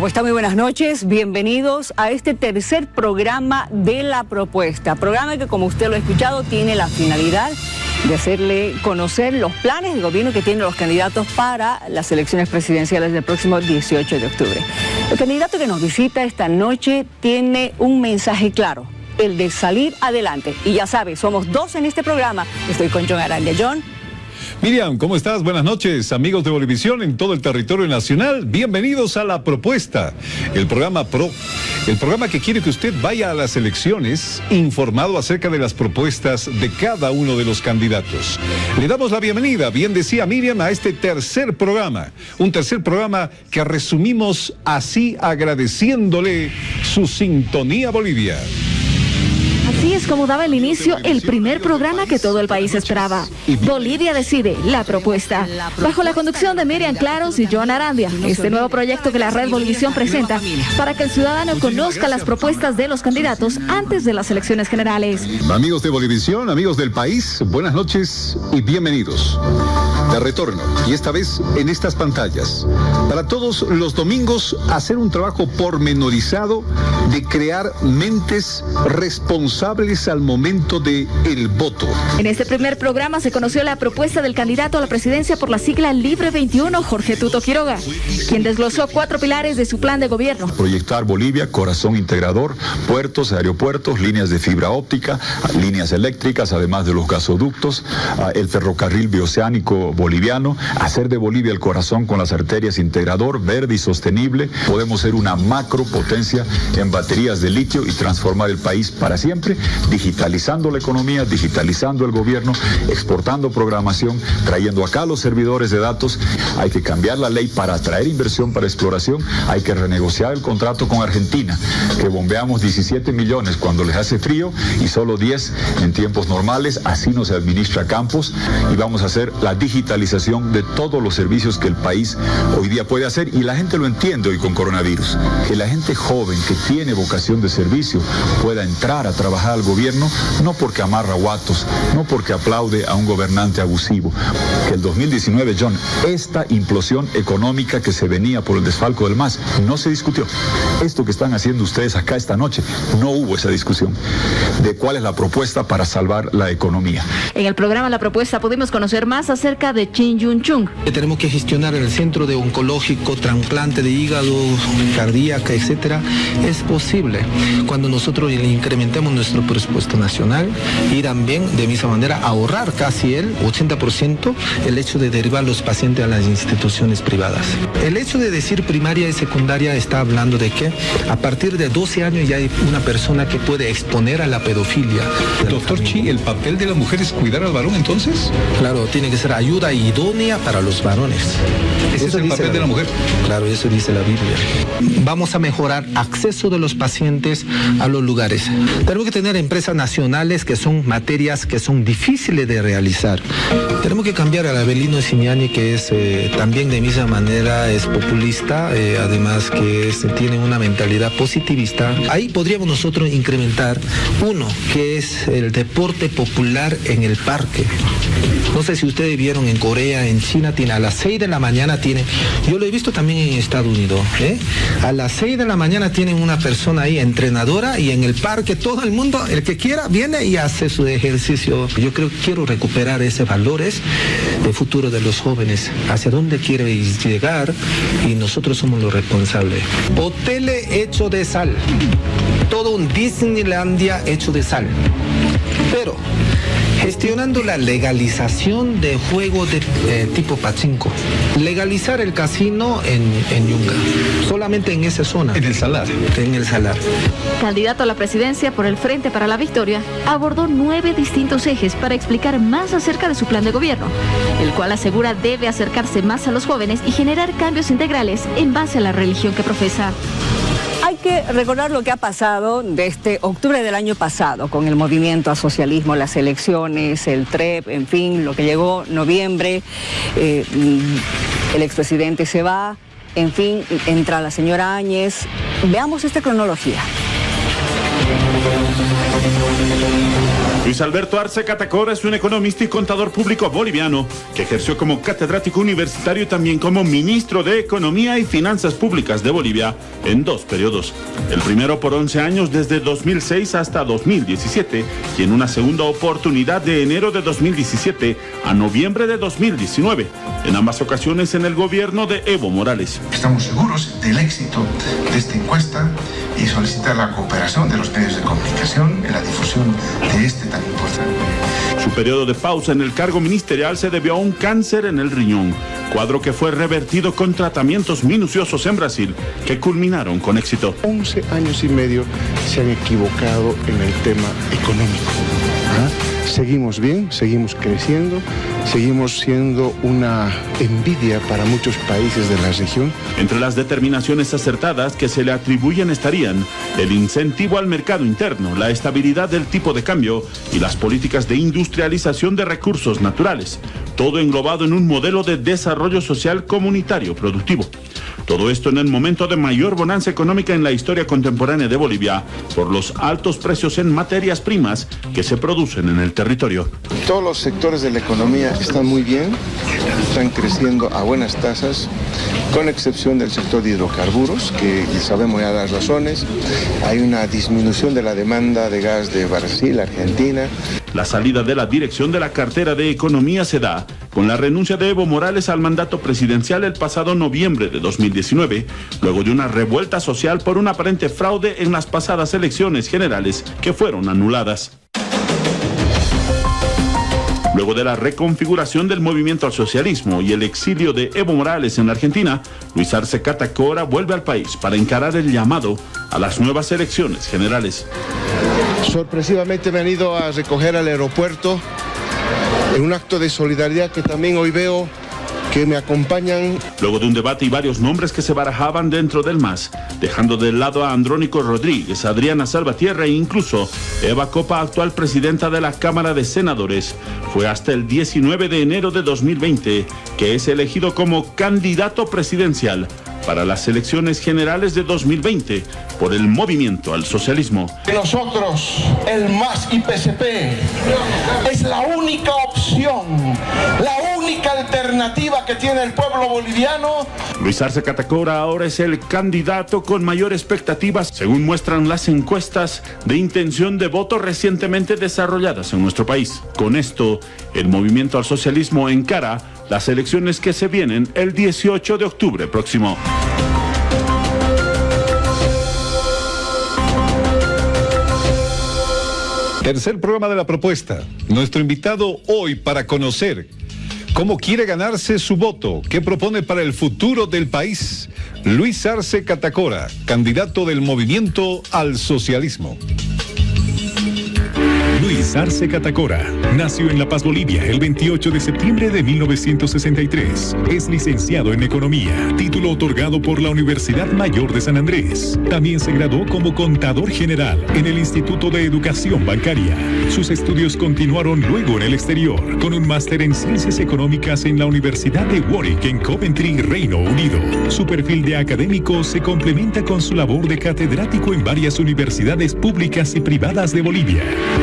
¿Cómo está? Muy buenas noches. Bienvenidos a este tercer programa de La Propuesta. Programa que, como usted lo ha escuchado, tiene la finalidad de hacerle conocer los planes de gobierno que tienen los candidatos para las elecciones presidenciales del próximo 18 de octubre. El candidato que nos visita esta noche tiene un mensaje claro, el de salir adelante. Y ya sabe, somos dos en este programa. Estoy con John Arandia. John. Miriam, ¿cómo estás? Buenas noches, amigos de Bolivisión en todo el territorio nacional. Bienvenidos a La Propuesta, el programa que quiere que usted vaya a las elecciones informado acerca de las propuestas de cada uno de los candidatos. Le damos la bienvenida, bien decía Miriam, a este tercer programa. Un tercer programa que resumimos así, agradeciéndole su sintonía Bolivia. Así es como daba el inicio el primer programa que todo el país esperaba. Bolivia Decide, La Propuesta. Bajo la conducción de Miriam Claros y John Arandia, este nuevo proyecto que la Red Bolivisión presenta para que el ciudadano conozca las propuestas de los candidatos antes de las elecciones generales. Amigos de Bolivisión, amigos del país, buenas noches y bienvenidos. De retorno, y esta vez en estas pantallas, para todos los domingos hacer un trabajo pormenorizado de crear mentes responsables al momento del voto. En este primer programa se conoció la propuesta del candidato a la presidencia por la sigla Libre 21, Jorge Tuto Quiroga, quien desglosó 4 pilares de su plan de gobierno. Proyectar Bolivia, corazón integrador, puertos, aeropuertos, líneas de fibra óptica, líneas eléctricas, además de los gasoductos, el ferrocarril bioceánico boliviano, hacer de Bolivia el corazón con las arterias integrador, verde y sostenible. Podemos ser una macropotencia en baterías de litio y transformar el país para siempre, digitalizando la economía, digitalizando el gobierno, exportando programación, trayendo acá los servidores de datos. Hay que cambiar la ley para atraer inversión para exploración, hay que renegociar el contrato con Argentina, que bombeamos 17 millones cuando les hace frío y solo 10 en tiempos normales. Así no se administra campos, y vamos a hacer la digitalización de todos los servicios que el país hoy día puede hacer, y la gente lo entiende hoy con coronavirus. Que la gente joven que tiene vocación de servicio pueda entrar a trabajar al gobierno, no porque amarra guatos, no porque aplaude a un gobernante abusivo. Que el 2019, John, esta implosión económica que se venía por el desfalco del MAS, no se discutió. Esto que están haciendo ustedes acá esta noche, no hubo esa discusión de cuál es la propuesta para salvar la economía. En el programa La Propuesta pudimos conocer más acerca de Chin Yun Chung. Tenemos que gestionar el centro de oncológico, trasplante de hígado, cardíaca, etcétera. Es posible cuando nosotros le incrementemos nuestro presupuesto nacional y también de misma manera ahorrar casi el 80% el hecho de derivar los pacientes a las instituciones privadas. El hecho de decir primaria y secundaria está hablando de que a partir de 12 años ya hay una persona que puede exponer a la pedofilia. Doctor Chi, ¿el papel de la mujer es cuidar al varón entonces? Claro, tiene que ser ayuda idónea para los varones. ¿Ese es el papel de la mujer? Claro, eso dice la Biblia. Vamos a mejorar acceso de los pacientes a los lugares. Tenemos que tener empresas nacionales que son materias que son difíciles de realizar. Tenemos que cambiar a Avelino Simiani, que es también de misma manera es populista, además que tiene una mentalidad positivista. Ahí podríamos nosotros incrementar uno, que es el deporte popular en el parque. No sé si ustedes vieron en Corea, en China, tiene a las 6 de la mañana yo lo he visto también en Estados Unidos, a las 6 de la mañana tienen una persona ahí, entrenadora, y en el parque todo el mundo, el que quiera, viene y hace su ejercicio. Yo quiero recuperar esos valores de futuro de los jóvenes, hacia dónde quiere llegar, y nosotros somos los responsables. Hoteles hechos de sal, todo un Disneylandia hecho de sal, pero gestionando la legalización de juegos de tipo pachinko. Legalizar el casino en Yunga, solamente en esa zona. En el Salar. En el Salar. Candidato a la presidencia por el Frente para la Victoria, abordó 9 distintos ejes para explicar más acerca de su plan de gobierno, el cual asegura debe acercarse más a los jóvenes y generar cambios integrales en base a la religión que profesa. Hay que recordar lo que ha pasado desde octubre del año pasado con el movimiento al socialismo, las elecciones, el TREP, en fin, lo que llegó noviembre, el expresidente se va, en fin, entra la señora Áñez. Veamos esta cronología. Luis Alberto Arce Catacora es un economista y contador público boliviano que ejerció como catedrático universitario y también como ministro de Economía y Finanzas Públicas de Bolivia en 2 periodos. El primero por 11 años desde 2006 hasta 2017 y en una segunda oportunidad de enero de 2017 a noviembre de 2019, en ambas ocasiones en el gobierno de Evo Morales. Estamos seguros del éxito de esta encuesta y solicitar la cooperación de los medios de comunicación en la difusión de este tan importante. Su periodo de pausa en el cargo ministerial se debió a un cáncer en el riñón, cuadro que fue revertido con tratamientos minuciosos en Brasil que culminaron con éxito. 11 años y medio se han equivocado en el tema económico. Seguimos bien, seguimos creciendo, seguimos siendo una envidia para muchos países de la región. Entre las determinaciones acertadas que se le atribuyen estarían el incentivo al mercado interno, la estabilidad del tipo de cambio y las políticas de industrialización de recursos naturales, todo englobado en un modelo de desarrollo social comunitario productivo. Todo esto en el momento de mayor bonanza económica en la historia contemporánea de Bolivia por los altos precios en materias primas que se producen en el territorio. Todos los sectores de la economía están muy bien, están creciendo a buenas tasas, con excepción del sector de hidrocarburos, que sabemos ya las razones. Hay una disminución de la demanda de gas de Brasil, Argentina. La salida de la dirección de la cartera de Economía se da con la renuncia de Evo Morales al mandato presidencial el pasado noviembre de 2019, luego de una revuelta social por un aparente fraude en las pasadas elecciones generales que fueron anuladas. Luego de la reconfiguración del movimiento al socialismo y el exilio de Evo Morales en la Argentina, Luis Arce Catacora vuelve al país para encarar el llamado a las nuevas elecciones generales. Sorpresivamente me han ido a recoger al aeropuerto en un acto de solidaridad que también hoy veo que me acompañan. Luego de un debate y varios nombres que se barajaban dentro del MAS, dejando de lado a Andrónico Rodríguez, Adriana Salvatierra e incluso Eva Copa, actual presidenta de la Cámara de Senadores, fue hasta el 19 de enero de 2020 que es elegido como candidato presidencial para las elecciones generales de 2020 por el Movimiento al Socialismo. Nosotros, el MAS y PSP, es la única opción, la única alternativa que tiene el pueblo boliviano. Luis Arce Catacora ahora es el candidato con mayor expectativas, según muestran las encuestas de intención de voto recientemente desarrolladas en nuestro país. Con esto, el Movimiento al Socialismo encara las elecciones que se vienen el 18 de octubre próximo. Tercer programa de la propuesta. Nuestro invitado hoy para conocer cómo quiere ganarse su voto, qué propone para el futuro del país, Luis Arce Catacora, candidato del Movimiento al Socialismo. Luis Arce Catacora nació en La Paz, Bolivia, el 28 de septiembre de 1963. Es licenciado en Economía, título otorgado por la Universidad Mayor de San Andrés. También se graduó como contador general en el Instituto de Educación Bancaria. Sus estudios continuaron luego en el exterior, con un máster en Ciencias Económicas en la Universidad de Warwick en Coventry, Reino Unido. Su perfil de académico se complementa con su labor de catedrático en varias universidades públicas y privadas de Bolivia.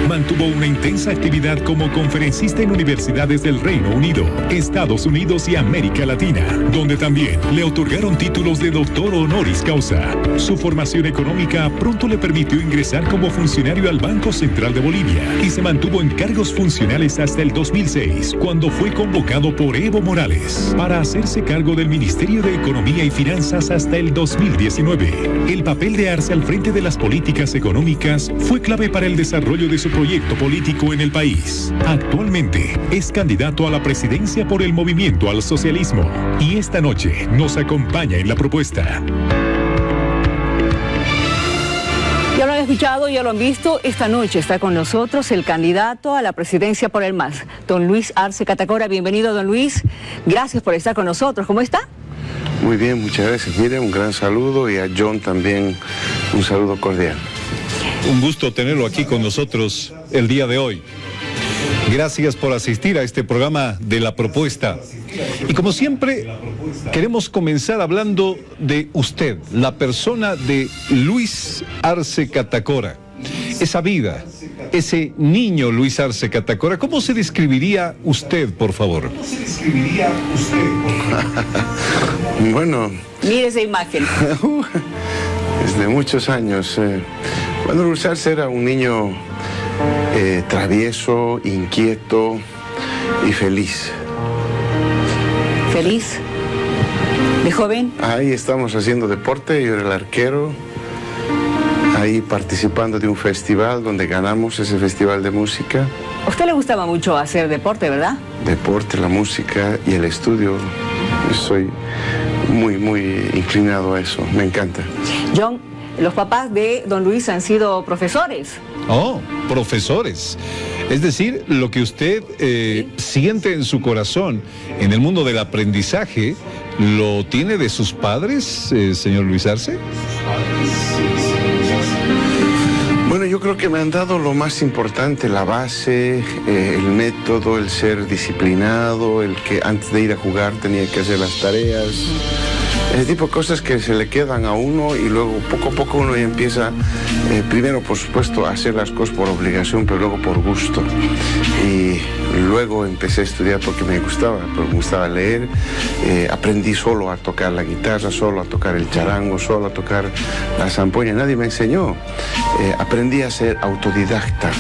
Mantuvo una intensa actividad como conferencista en universidades del Reino Unido, Estados Unidos y América Latina, donde también le otorgaron títulos de doctor honoris causa. Su formación económica pronto le permitió ingresar como funcionario al Banco Central de Bolivia y se mantuvo en cargos funcionales hasta el 2006, cuando fue convocado por Evo Morales para hacerse cargo del Ministerio de Economía y Finanzas hasta el 2019. El papel de Arce al frente de las políticas económicas fue clave para el desarrollo de su proyecto político en el país. Actualmente es candidato a la presidencia por el Movimiento al Socialismo y esta noche nos acompaña en la propuesta. Ya lo han escuchado, ya lo han visto. Esta noche está con nosotros el candidato a la presidencia por el MAS, don Luis Arce Catacora. Bienvenido, don Luis. Gracias por estar con nosotros. ¿Cómo está? Muy bien, muchas gracias. Mire, un gran saludo y a John también un saludo cordial. Un gusto tenerlo aquí con nosotros el día de hoy. Gracias por asistir a este programa de La Propuesta. Y como siempre, queremos comenzar hablando de usted, la persona de Luis Arce Catacora. esa vida, ese niño Luis Arce Catacora, ¿cómo se describiría usted, por favor? Bueno. Mire esa imagen. Desde muchos años. Bueno, Luis Arce era un niño travieso, inquieto y feliz. ¿Feliz? ¿De joven? Ahí estamos haciendo deporte, yo era el arquero, ahí participando de un festival donde ganamos ese festival de música. ¿A usted le gustaba mucho hacer deporte, verdad? Deporte, la música y el estudio. Yo soy muy inclinado a eso, me encanta. John, los papás de don Luis han sido profesores. Oh, profesores. Es decir, lo que usted siente en su corazón en el mundo del aprendizaje, ¿lo tiene de sus padres, señor Luis Arce? Bueno, yo creo que me han dado lo más importante, la base, el método, el ser disciplinado, el que antes de ir a jugar tenía que hacer las tareas. Ese tipo de cosas que se le quedan a uno y luego poco a poco uno ya empieza, primero por supuesto a hacer las cosas por obligación, pero luego por gusto. Y luego empecé a estudiar porque me gustaba leer. Aprendí solo a tocar la guitarra, solo a tocar el charango, solo a tocar la zampoña. Nadie me enseñó. Aprendí a ser autodidacta.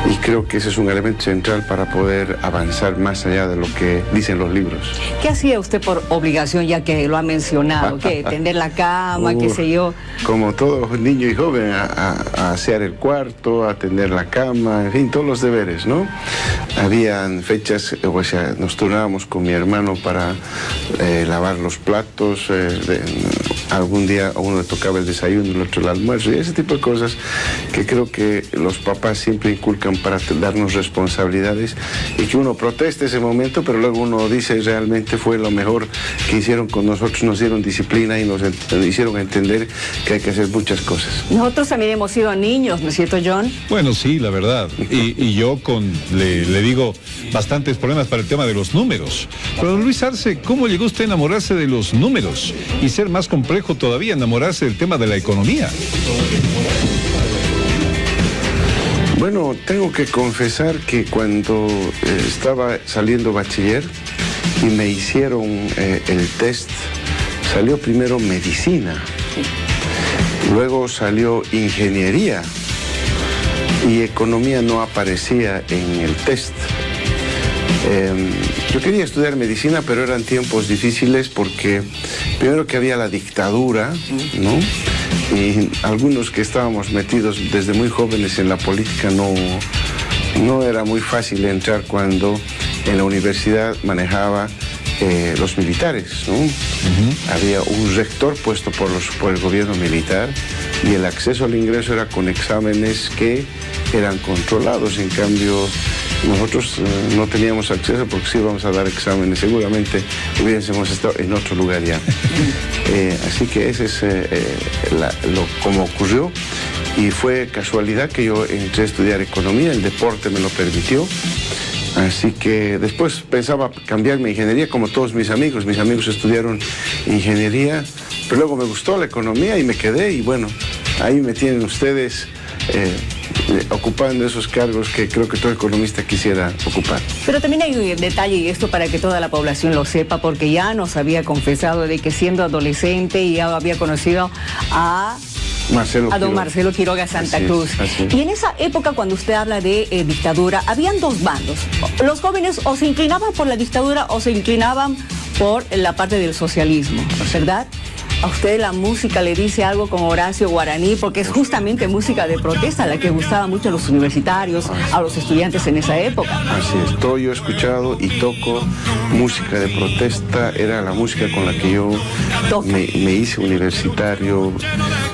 Y creo que ese es un elemento central para poder avanzar más allá de lo que dicen los libros. ¿Qué hacía usted por obligación, ya que lo ha mencionado? ¿Qué? ¿Tender la cama, qué sé yo? Como todo niño y joven, a asear el cuarto, a tender la cama, en fin, todos los deberes, ¿no? Habían fechas, o sea, nos turnábamos con mi hermano para lavar los platos, algún día a uno le tocaba el desayuno, el otro el almuerzo, y ese tipo de cosas que creo que los papás siempre inculcan para darnos responsabilidades y que uno proteste ese momento, pero luego uno dice realmente fue lo mejor que hicieron con nosotros, nos dieron disciplina y nos hicieron entender que hay que hacer muchas cosas. Nosotros también hemos sido niños, ¿no es cierto, John? Bueno, sí, la verdad. Y yo le digo bastantes problemas para el tema de los números. Pero don Luis Arce, ¿cómo llegó usted a enamorarse de los números? Y ser más complejo todavía, enamorarse del tema de la economía. Bueno, tengo que confesar que cuando estaba saliendo bachiller y me hicieron el test, salió primero medicina, luego salió ingeniería y economía no aparecía en el test. Yo quería estudiar medicina, pero eran tiempos difíciles porque primero que había la dictadura, ¿no? Y algunos que estábamos metidos desde muy jóvenes en la política no era muy fácil entrar cuando en la universidad manejaba los militares, ¿no? Había un rector puesto por el gobierno militar y el acceso al ingreso era con exámenes que eran controlados. En cambio, nosotros no teníamos acceso porque sí íbamos a dar exámenes. Seguramente hubiésemos estado en otro lugar ya. Así que ese es como ocurrió. Y fue casualidad que yo entré a estudiar economía, el deporte me lo permitió. Así que después pensaba cambiarme a ingeniería como todos mis amigos. Mis amigos estudiaron ingeniería, pero luego me gustó la economía y me quedé. Y bueno, ahí me tienen ustedes ocupando esos cargos que creo que todo economista quisiera ocupar. Pero también hay un detalle, y esto para que toda la población lo sepa, porque ya nos había confesado de que siendo adolescente ya había conocido a don Marcelo Quiroga Santa Cruz. Y en esa época, cuando usted habla de dictadura, habían dos bandos. Los jóvenes o se inclinaban por la dictadura o se inclinaban por la parte del socialismo, ¿verdad? A usted la música le dice algo como Horacio Guaraní, porque es justamente música de protesta la que gustaba mucho a los universitarios, a los estudiantes en esa época. Así es, todo yo he escuchado y toco música de protesta, era la música con la que yo me hice universitario,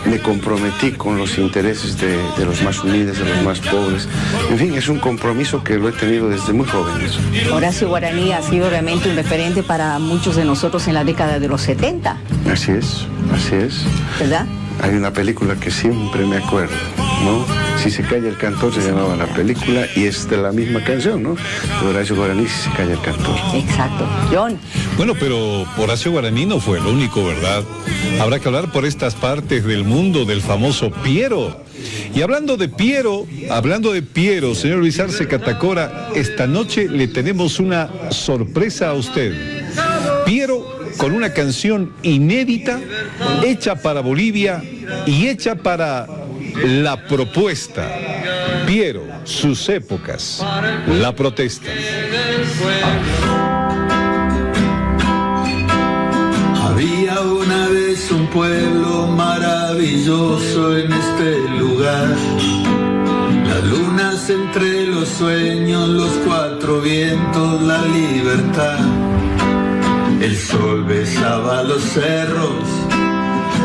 me comprometí con los intereses de los más humildes, de los más pobres. En fin, es un compromiso que lo he tenido desde muy joven. Horacio Guaraní ha sido realmente un referente para muchos de nosotros en la década de los 70. Así es. Así es. ¿Verdad? Hay una película que siempre me acuerdo, ¿no? Si se calla el cantor se llamaba la película y es de la misma canción, ¿no? De Horacio Guaraní, Si se calla el cantor. Exacto. John. Bueno, pero Horacio Guaraní no fue el único, ¿verdad? Habrá que hablar por estas partes del mundo del famoso Piero. Y hablando de Piero, señor Luis Arce Catacora, esta noche le tenemos una sorpresa a usted. Piero con una canción inédita, hecha para Bolivia y hecha para La Propuesta. Piero, sus épocas, La Protesta. Había una vez un pueblo maravilloso en este lugar. Las lunas entre los sueños, los cuatro vientos, la libertad. El sol besaba los cerros,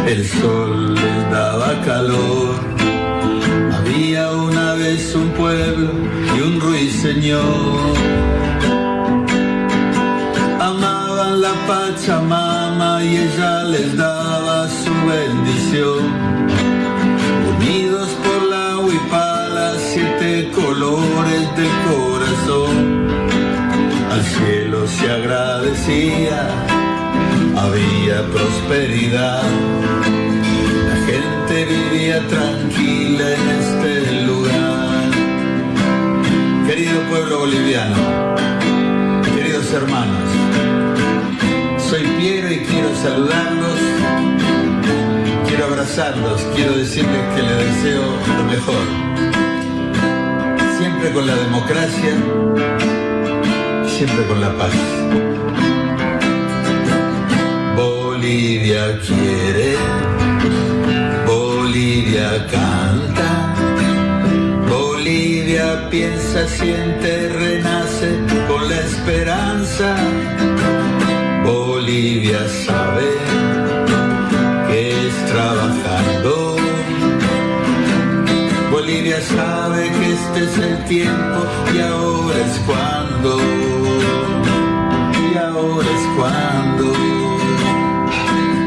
el sol les daba calor. Había una vez un pueblo y un ruiseñor. Amaban la Pachamama y ella les daba su bendición. Unidos por la huipala, 7 colores del corazón. Al cielo se agradecía, había prosperidad. La gente vivía tranquila en este lugar. Querido pueblo boliviano, queridos hermanos, soy Piero y quiero saludarlos, quiero abrazarlos, quiero decirles que les deseo lo mejor. Siempre con la democracia, siempre con la paz. Bolivia quiere, Bolivia canta, Bolivia piensa, siente, renace con la esperanza. Bolivia sabe que es trabajando. Bolivia sabe que este es el tiempo y ahora es cuando. Y ahora es cuando.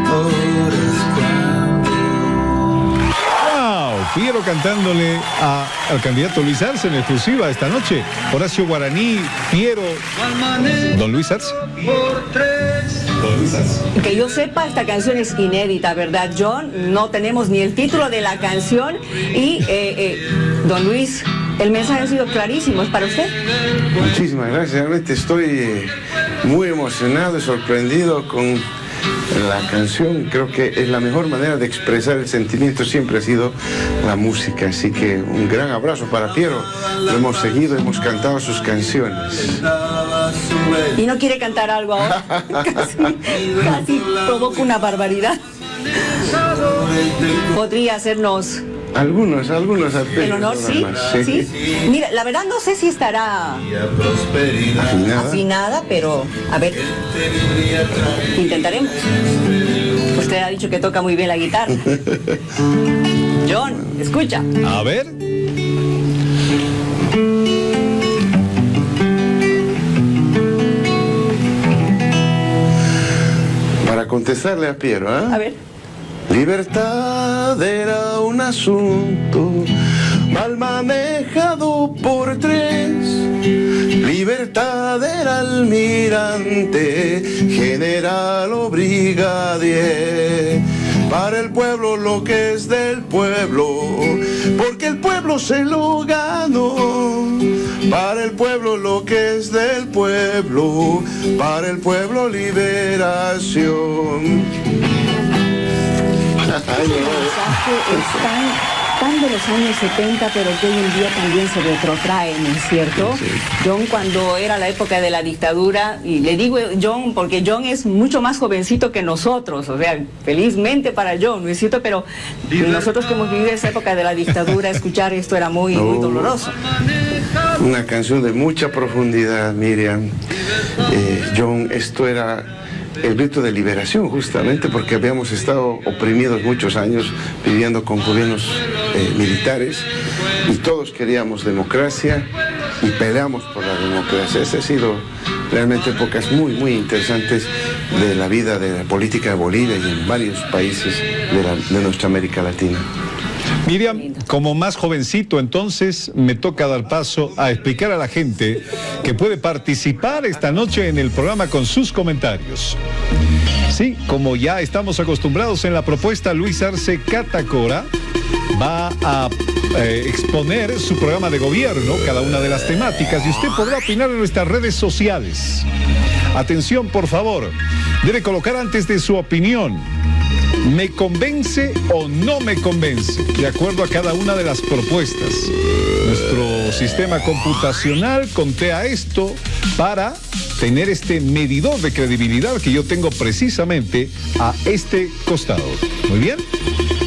Ahora es cuando. ¡Wow! Piero cantándole al candidato Luis Arce en exclusiva esta noche. Horacio Guaraní, Piero, don Luis Arce. Que yo sepa, esta canción es inédita, ¿verdad, John? No tenemos ni el título de la canción y, don Luis, el mensaje ha sido clarísimo. ¿Es para usted? Muchísimas gracias. Realmente estoy muy emocionado y sorprendido con la canción. Creo que es la mejor manera de expresar el sentimiento, siempre ha sido la música. Así que un gran abrazo para Piero. Lo hemos seguido, hemos cantado sus canciones. ¿Y no quiere cantar algo ahora? casi provoca una barbaridad. ¿Podría hacernos algunos arpegios? El honor, sí, sí. Mira, la verdad no sé si estará afinada, pero a ver, intentaremos. Usted ha dicho que toca muy bien la guitarra. John, escucha. A ver. Para contestarle a Piero, ¿eh? A ver. Libertad era un asunto mal manejado por 3. Libertad era almirante, general o brigadier. Para el pueblo lo que es del pueblo, porque el pueblo se lo ganó. Para el pueblo lo que es del pueblo, para el pueblo liberación. El mensaje es tan de los años 70, pero que hoy en día también se retrotrae, ¿no es cierto? Sí. John, cuando era la época de la dictadura, y le digo John porque John es mucho más jovencito que nosotros, o sea, felizmente para John, ¿no es cierto? Pero nosotros que hemos vivido esa época de la dictadura, escuchar esto era muy doloroso. Una canción de mucha profundidad, Miriam. John, esto era el grito de liberación, justamente porque habíamos estado oprimidos muchos años viviendo con gobiernos militares y todos queríamos democracia y peleamos por la democracia. Esas han sido realmente épocas muy, muy interesantes de la vida de la política de Bolivia y en varios países de nuestra América Latina. Miriam, como más jovencito, entonces me toca dar paso a explicar a la gente que puede participar esta noche en el programa con sus comentarios. Sí, como ya estamos acostumbrados en la propuesta, Luis Arce Catacora va a exponer su programa de gobierno, cada una de las temáticas, y usted podrá opinar en nuestras redes sociales. Atención, por favor, debe colocar antes de su opinión: ¿me convence o no me convence? De acuerdo a cada una de las propuestas. Nuestro sistema computacional contea esto para tener este medidor de credibilidad que yo tengo precisamente a este costado. Muy bien.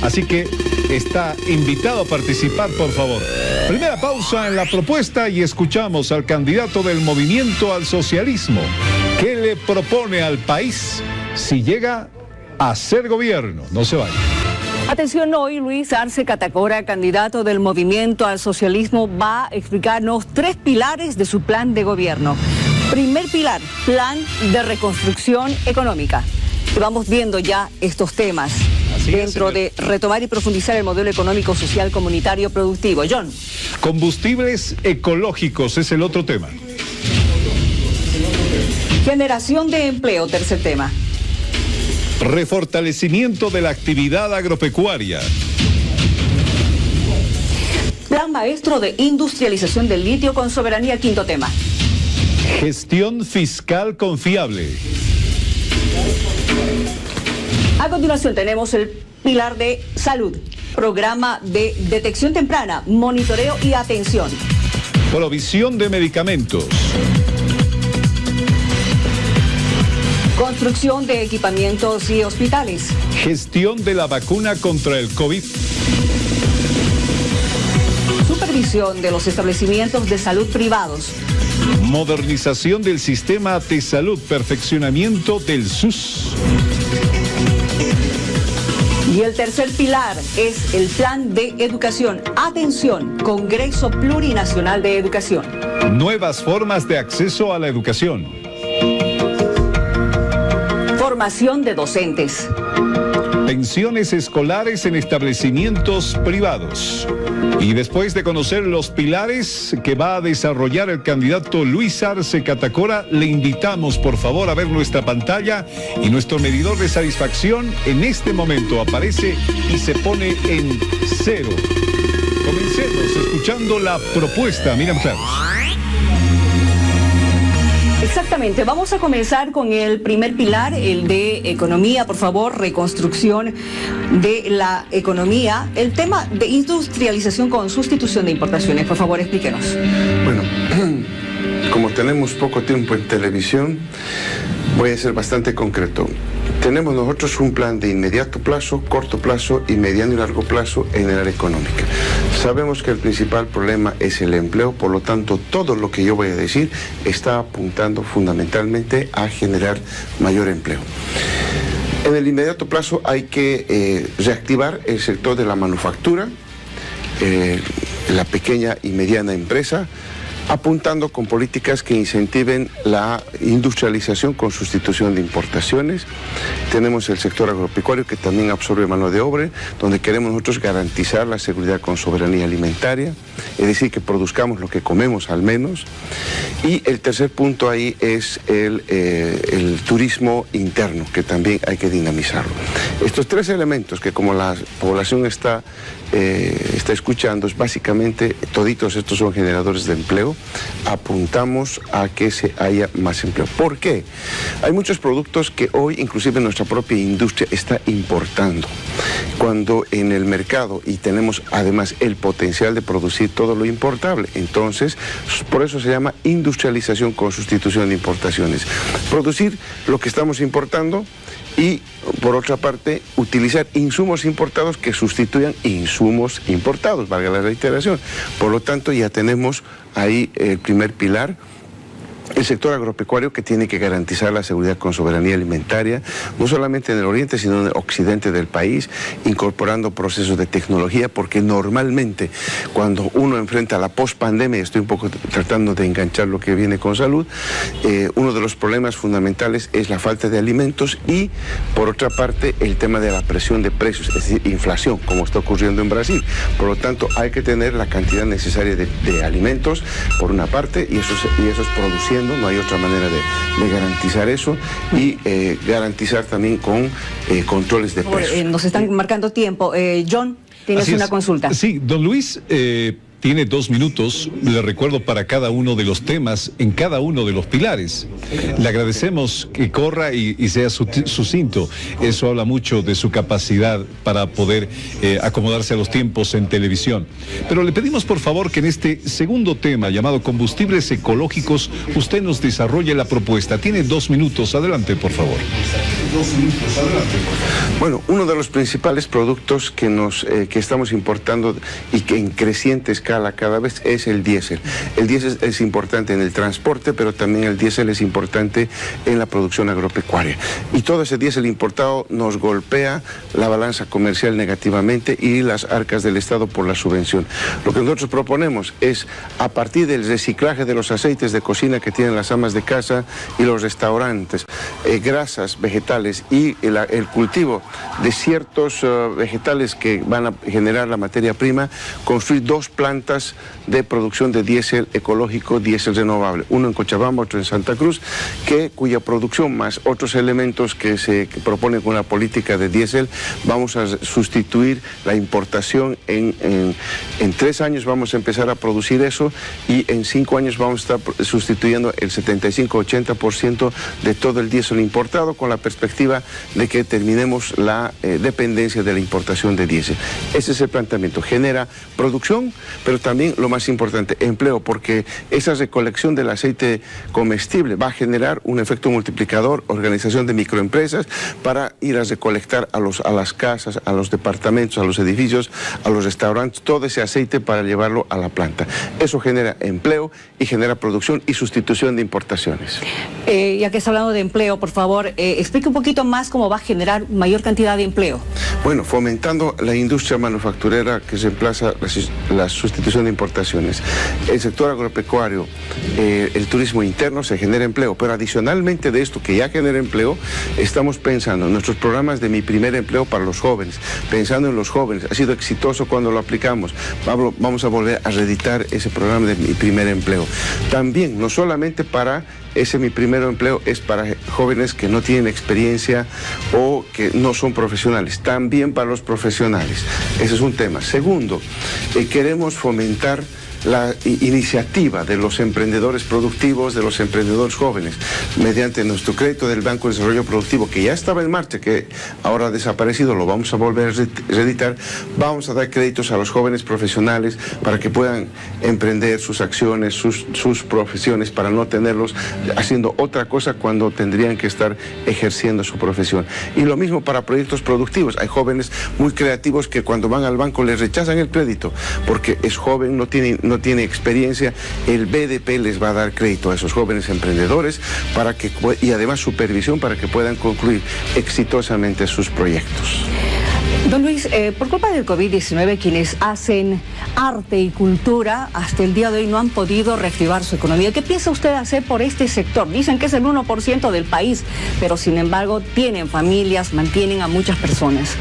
Así que está invitado a participar, por favor. Primera pausa en la propuesta y escuchamos al candidato del Movimiento al Socialismo. ¿Qué le propone al país si llega a ser gobierno? No se vaya. Atención, hoy Luis Arce Catacora, candidato del Movimiento al Socialismo, va a explicarnos 3 pilares de su plan de gobierno. Primer pilar, plan de reconstrucción económica. Y vamos viendo ya estos temas dentro de retomar y profundizar el modelo económico, social, comunitario, productivo. John. Combustibles ecológicos es el otro tema. Generación de empleo, tercer tema. Refortalecimiento de la actividad agropecuaria. Plan maestro de industrialización del litio con soberanía, quinto tema. Gestión fiscal confiable. A continuación tenemos el pilar de salud. Programa de detección temprana, monitoreo y atención. Provisión de medicamentos. Construcción de equipamientos y hospitales. Gestión de la vacuna contra el COVID. Supervisión de los establecimientos de salud privados. Modernización del sistema de salud, perfeccionamiento del SUS. Y el tercer pilar es el plan de educación. Atención, Congreso Plurinacional de Educación. Nuevas formas de acceso a la educación. Formación de docentes. Pensiones escolares en establecimientos privados. Y después de conocer los pilares que va a desarrollar el candidato Luis Arce Catacora, le invitamos por favor a ver nuestra pantalla y nuestro medidor de satisfacción en este momento aparece y se pone en 0. Comencemos escuchando la propuesta, Miriam Claros. Exactamente, vamos a comenzar con el primer pilar, el de economía, por favor, reconstrucción de la economía, el tema de industrialización con sustitución de importaciones, por favor, explíquenos. Bueno, como tenemos poco tiempo en televisión, voy a ser bastante concreto. Tenemos nosotros un plan de inmediato plazo, corto plazo y mediano y largo plazo en el área económica. Sabemos que el principal problema es el empleo, por lo tanto, todo lo que yo voy a decir está apuntando fundamentalmente a generar mayor empleo. En el inmediato plazo hay que reactivar el sector de la manufactura, la pequeña y mediana empresa, apuntando con políticas que incentiven la industrialización con sustitución de importaciones. Tenemos el sector agropecuario que también absorbe mano de obra, donde queremos nosotros garantizar la seguridad con soberanía alimentaria, es decir, que produzcamos lo que comemos al menos. Y el tercer punto ahí es el turismo interno, que también hay que dinamizarlo. Estos 3 elementos que, como la población está escuchando, es básicamente, toditos estos son generadores de empleo, apuntamos a que haya más empleo. ¿Por qué? Hay muchos productos que hoy inclusive nuestra propia industria está importando, cuando en el mercado, y tenemos además el potencial de producir todo lo importable. Entonces, por eso se llama industrialización con sustitución de importaciones. Producir lo que estamos importando y, por otra parte, utilizar insumos importados que sustituyan insumos importados, valga la reiteración. Por lo tanto, ya tenemos ahí el primer pilar. El sector agropecuario, que tiene que garantizar la seguridad con soberanía alimentaria, no solamente en el oriente, sino en el occidente del país, incorporando procesos de tecnología, porque normalmente cuando uno enfrenta la post-pandemia, estoy un poco tratando de enganchar lo que viene con salud, uno de los problemas fundamentales es la falta de alimentos y, por otra parte, el tema de la presión de precios, es decir, inflación, como está ocurriendo en Brasil. Por lo tanto, hay que tener la cantidad necesaria de alimentos, por una parte, y eso es produciendo haciendo, no hay otra manera de garantizar eso, y garantizar también con controles de precios. Nos están marcando tiempo. John, tienes una consulta. Sí, don Luis, tiene 2 minutos, le recuerdo, para cada uno de los temas, en cada uno de los pilares. Le agradecemos que corra y sea sucinto. Eso habla mucho de su capacidad para poder acomodarse a los tiempos en televisión. Pero le pedimos, por favor, que en este segundo tema, llamado combustibles ecológicos, usted nos desarrolle la propuesta. Tiene 2 minutos. Adelante, por favor. 2 minutos, adelante, por favor. Bueno, uno de los principales productos que estamos importando y que en creciente escala cada vez es el diésel. El diésel es importante en el transporte, pero también el diésel es importante en la producción agropecuaria. Y todo ese diésel importado nos golpea la balanza comercial negativamente y las arcas del Estado por la subvención. Lo que nosotros proponemos es, a partir del reciclaje de los aceites de cocina que tienen las amas de casa y los restaurantes, grasas vegetales y el cultivo de ciertos vegetales que van a generar la materia prima, construir 2 plantas de producción de diésel ecológico, diésel renovable, uno en Cochabamba, otro en Santa Cruz, cuya producción más otros elementos que se proponen con la política de diésel, vamos a sustituir la importación en 3 años vamos a empezar a producir eso, y en 5 años vamos a estar sustituyendo el 75-80% de todo el diésel importado, con la perspectiva de que terminemos la dependencia de la importación de diésel. Ese es el planteamiento. Genera producción, pero también, lo más importante, empleo, porque esa recolección del aceite comestible va a generar un efecto multiplicador, organización de microempresas para ir a recolectar a las casas, a los departamentos, a los edificios, a los restaurantes, todo ese aceite para llevarlo a la planta. Eso genera empleo y genera producción y sustitución de importaciones. Ya que está hablando de empleo, por favor, explique un poquito más cómo va a generar mayor cantidad de empleo. Bueno, fomentando la industria manufacturera que reemplaza la sustitución de importaciones. El sector agropecuario, el turismo interno, se genera empleo, pero adicionalmente de esto que ya genera empleo, estamos pensando en nuestros programas de Mi Primer Empleo para los jóvenes, pensando en los jóvenes. Ha sido exitoso cuando lo aplicamos. Vamos a volver a reeditar ese programa de Mi Primer Empleo. También, no solamente para ese Mi Primer Empleo, es para jóvenes que no tienen experiencia o que no son profesionales, también para los profesionales. Ese es un tema. Segundo, queremos fomentar la iniciativa de los emprendedores productivos, de los emprendedores jóvenes, mediante nuestro crédito del Banco de Desarrollo Productivo, que ya estaba en marcha, que ahora ha desaparecido, lo vamos a volver a reeditar. Vamos a dar créditos a los jóvenes profesionales para que puedan emprender sus acciones, sus profesiones, para no tenerlos haciendo otra cosa cuando tendrían que estar ejerciendo su profesión. Y lo mismo para proyectos productivos. Hay jóvenes muy creativos que cuando van al banco les rechazan el crédito porque es joven, no tiene experiencia. El BDP les va a dar crédito a esos jóvenes emprendedores y además supervisión para que puedan concluir exitosamente sus proyectos. Don Luis, por culpa del COVID-19, quienes hacen arte y cultura hasta el día de hoy no han podido reactivar su economía. ¿Qué piensa usted hacer por este sector? Dicen que es el 1% del país, pero sin embargo tienen familias, mantienen a muchas personas.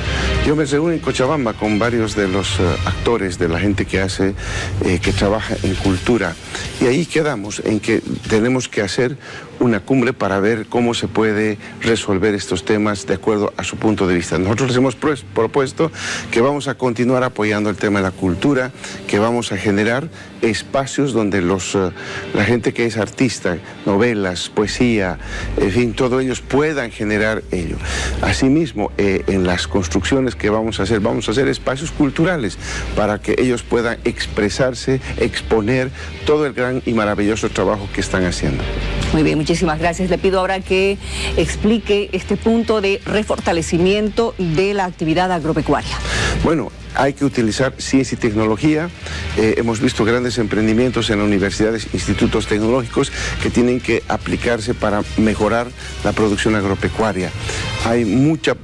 Yo me reuní en Cochabamba con varios de los actores, de la gente que trabaja en cultura, y ahí quedamos en que tenemos que hacer una cumbre para ver cómo se puede resolver estos temas de acuerdo a su punto de vista. Nosotros les hemos propuesto que vamos a continuar apoyando el tema de la cultura, que vamos a generar espacios donde la gente que es artista, novelas, poesía, en fin, todos ellos puedan generar ello. Asimismo, en las construcciones que vamos a hacer espacios culturales para que ellos puedan expresarse, exponer todo el gran y maravilloso trabajo que están haciendo. Muy bien, muchísimas gracias. Le pido ahora que explique este punto de refortalecimiento de la actividad agropecuaria. Bueno, hay que utilizar ciencia y tecnología. Hemos visto grandes emprendimientos en las universidades, institutos tecnológicos que tienen que aplicarse para mejorar la producción agropecuaria. Hay mucha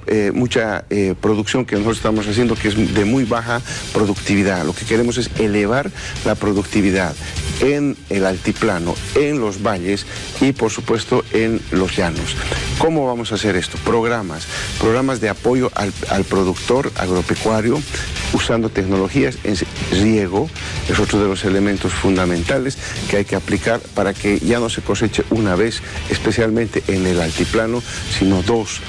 producción que nosotros estamos haciendo que es de muy baja productividad. Lo que queremos es elevar la productividad en el altiplano, en los valles y por supuesto en los llanos. ¿Cómo vamos a hacer esto? Programas de apoyo al productor agropecuario usando tecnologías en riego, es otro de los elementos fundamentales que hay que aplicar para que ya no se coseche una vez, especialmente en el altiplano, sino dos,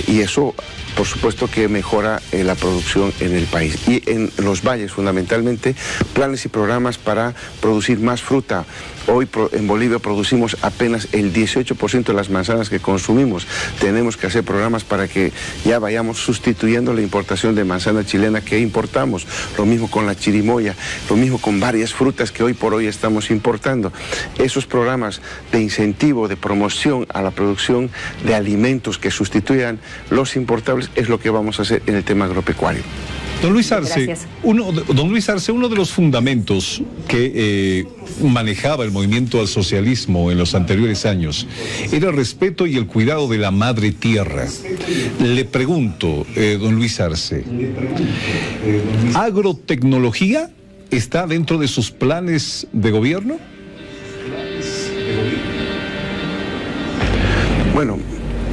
y eso por supuesto que mejora la producción en el país. Y en los valles, fundamentalmente, planes y programas para producir más fruta. Hoy en Bolivia producimos apenas el 18% de las manzanas que consumimos. Tenemos que hacer programas para que ya vayamos sustituyendo la importación de manzana chilena que importamos. Lo mismo con la chirimoya, lo mismo con varias frutas que hoy por hoy estamos importando. Esos programas de incentivo, de promoción a la producción de alimentos que sustituyan los importables es lo que vamos a hacer en el tema agropecuario. Don Luis Arce, uno de los fundamentos que manejaba el movimiento al socialismo en los anteriores años era el respeto y el cuidado de la madre tierra. Le pregunto, don Luis Arce, ¿agrotecnología está dentro de sus planes de gobierno? Bueno,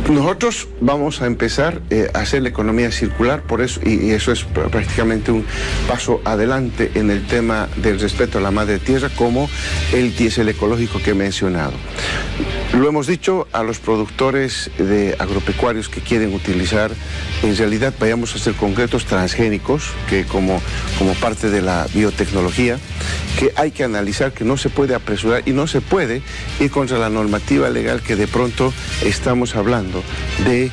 nosotros vamos a empezar a hacer la economía circular, por eso, y eso es prácticamente un paso adelante en el tema del respeto a la madre tierra, como el diésel ecológico que he mencionado. Lo hemos dicho a los productores de agropecuarios que quieren utilizar, en realidad vayamos a ser concretos transgénicos, que como parte de la biotecnología, que hay que analizar, que no se puede apresurar y no se puede ir contra la normativa legal que de pronto estamos hablando de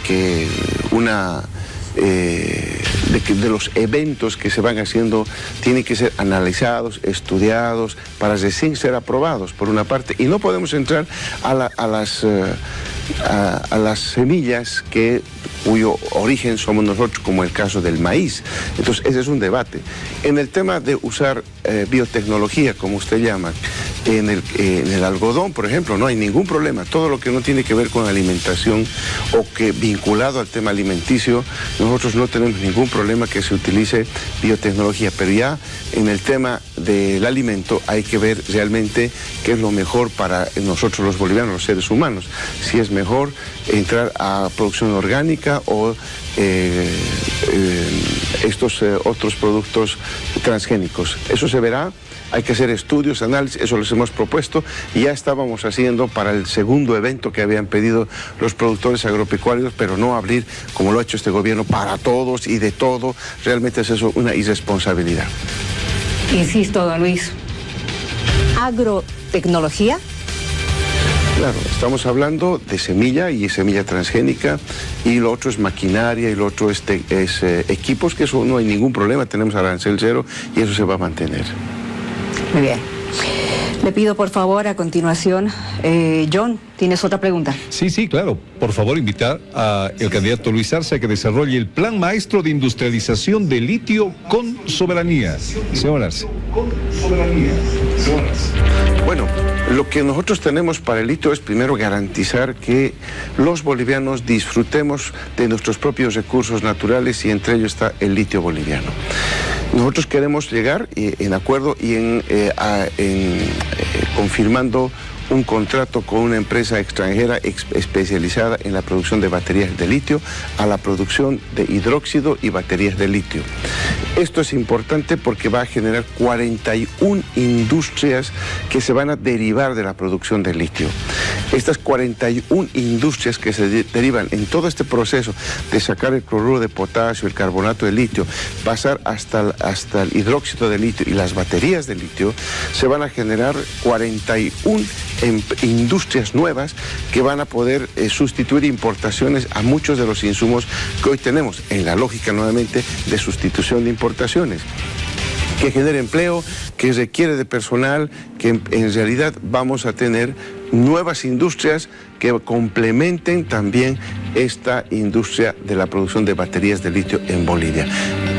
que de los eventos que se van haciendo tienen que ser analizados, estudiados, para recién ser aprobados, por una parte, y no podemos entrar a las semillas cuyo origen somos nosotros, como el caso del maíz. Entonces, ese es un debate. En el tema de usar biotecnología, como usted llama, en el algodón, por ejemplo, no hay ningún problema. Todo lo que no tiene que ver con alimentación o que vinculado al tema alimenticio, nosotros no tenemos ningún problema que se utilice biotecnología. Pero ya en el tema del alimento hay que ver realmente qué es lo mejor para nosotros los bolivianos, los seres humanos. Si es mejor entrar a producción orgánica o estos otros productos transgénicos. Eso se verá, hay que hacer estudios, análisis, eso les hemos propuesto y ya estábamos haciendo para el segundo evento que habían pedido los productores agropecuarios, pero no abrir, como lo ha hecho este gobierno, para todos y de todo. Realmente es eso una irresponsabilidad. Insisto, don Luis, agrotecnología. Claro, estamos hablando de semilla y semilla transgénica, y lo otro es maquinaria, y lo otro es equipos, que eso no hay ningún problema, tenemos arancel cero y eso se va a mantener. Muy bien. Le pido por favor a continuación, John, ¿tienes otra pregunta? Sí, claro. Por favor, invitar al candidato Luis Arce a que desarrolle el plan maestro de industrialización de litio con soberanía. Señor Arce. Bueno, lo que nosotros tenemos para el litio es primero garantizar que los bolivianos disfrutemos de nuestros propios recursos naturales, y entre ellos está el litio boliviano. Nosotros queremos llegar en acuerdo y confirmando un contrato con una empresa extranjera especializada en la producción de baterías de litio, a la producción de hidróxido y baterías de litio. Esto es importante porque va a generar 41 industrias que se van a derivar de la producción de litio. Estas 41 industrias que se derivan en todo este proceso de sacar el cloruro de potasio, el carbonato de litio, pasar hasta el hidróxido de litio y las baterías de litio, se van a generar 41 industrias nuevas que van a poder sustituir importaciones a muchos de los insumos que hoy tenemos, en la lógica nuevamente de sustitución de importaciones, que genera empleo, que requiere de personal, que en realidad vamos a tener nuevas industrias que complementen también esta industria de la producción de baterías de litio en Bolivia.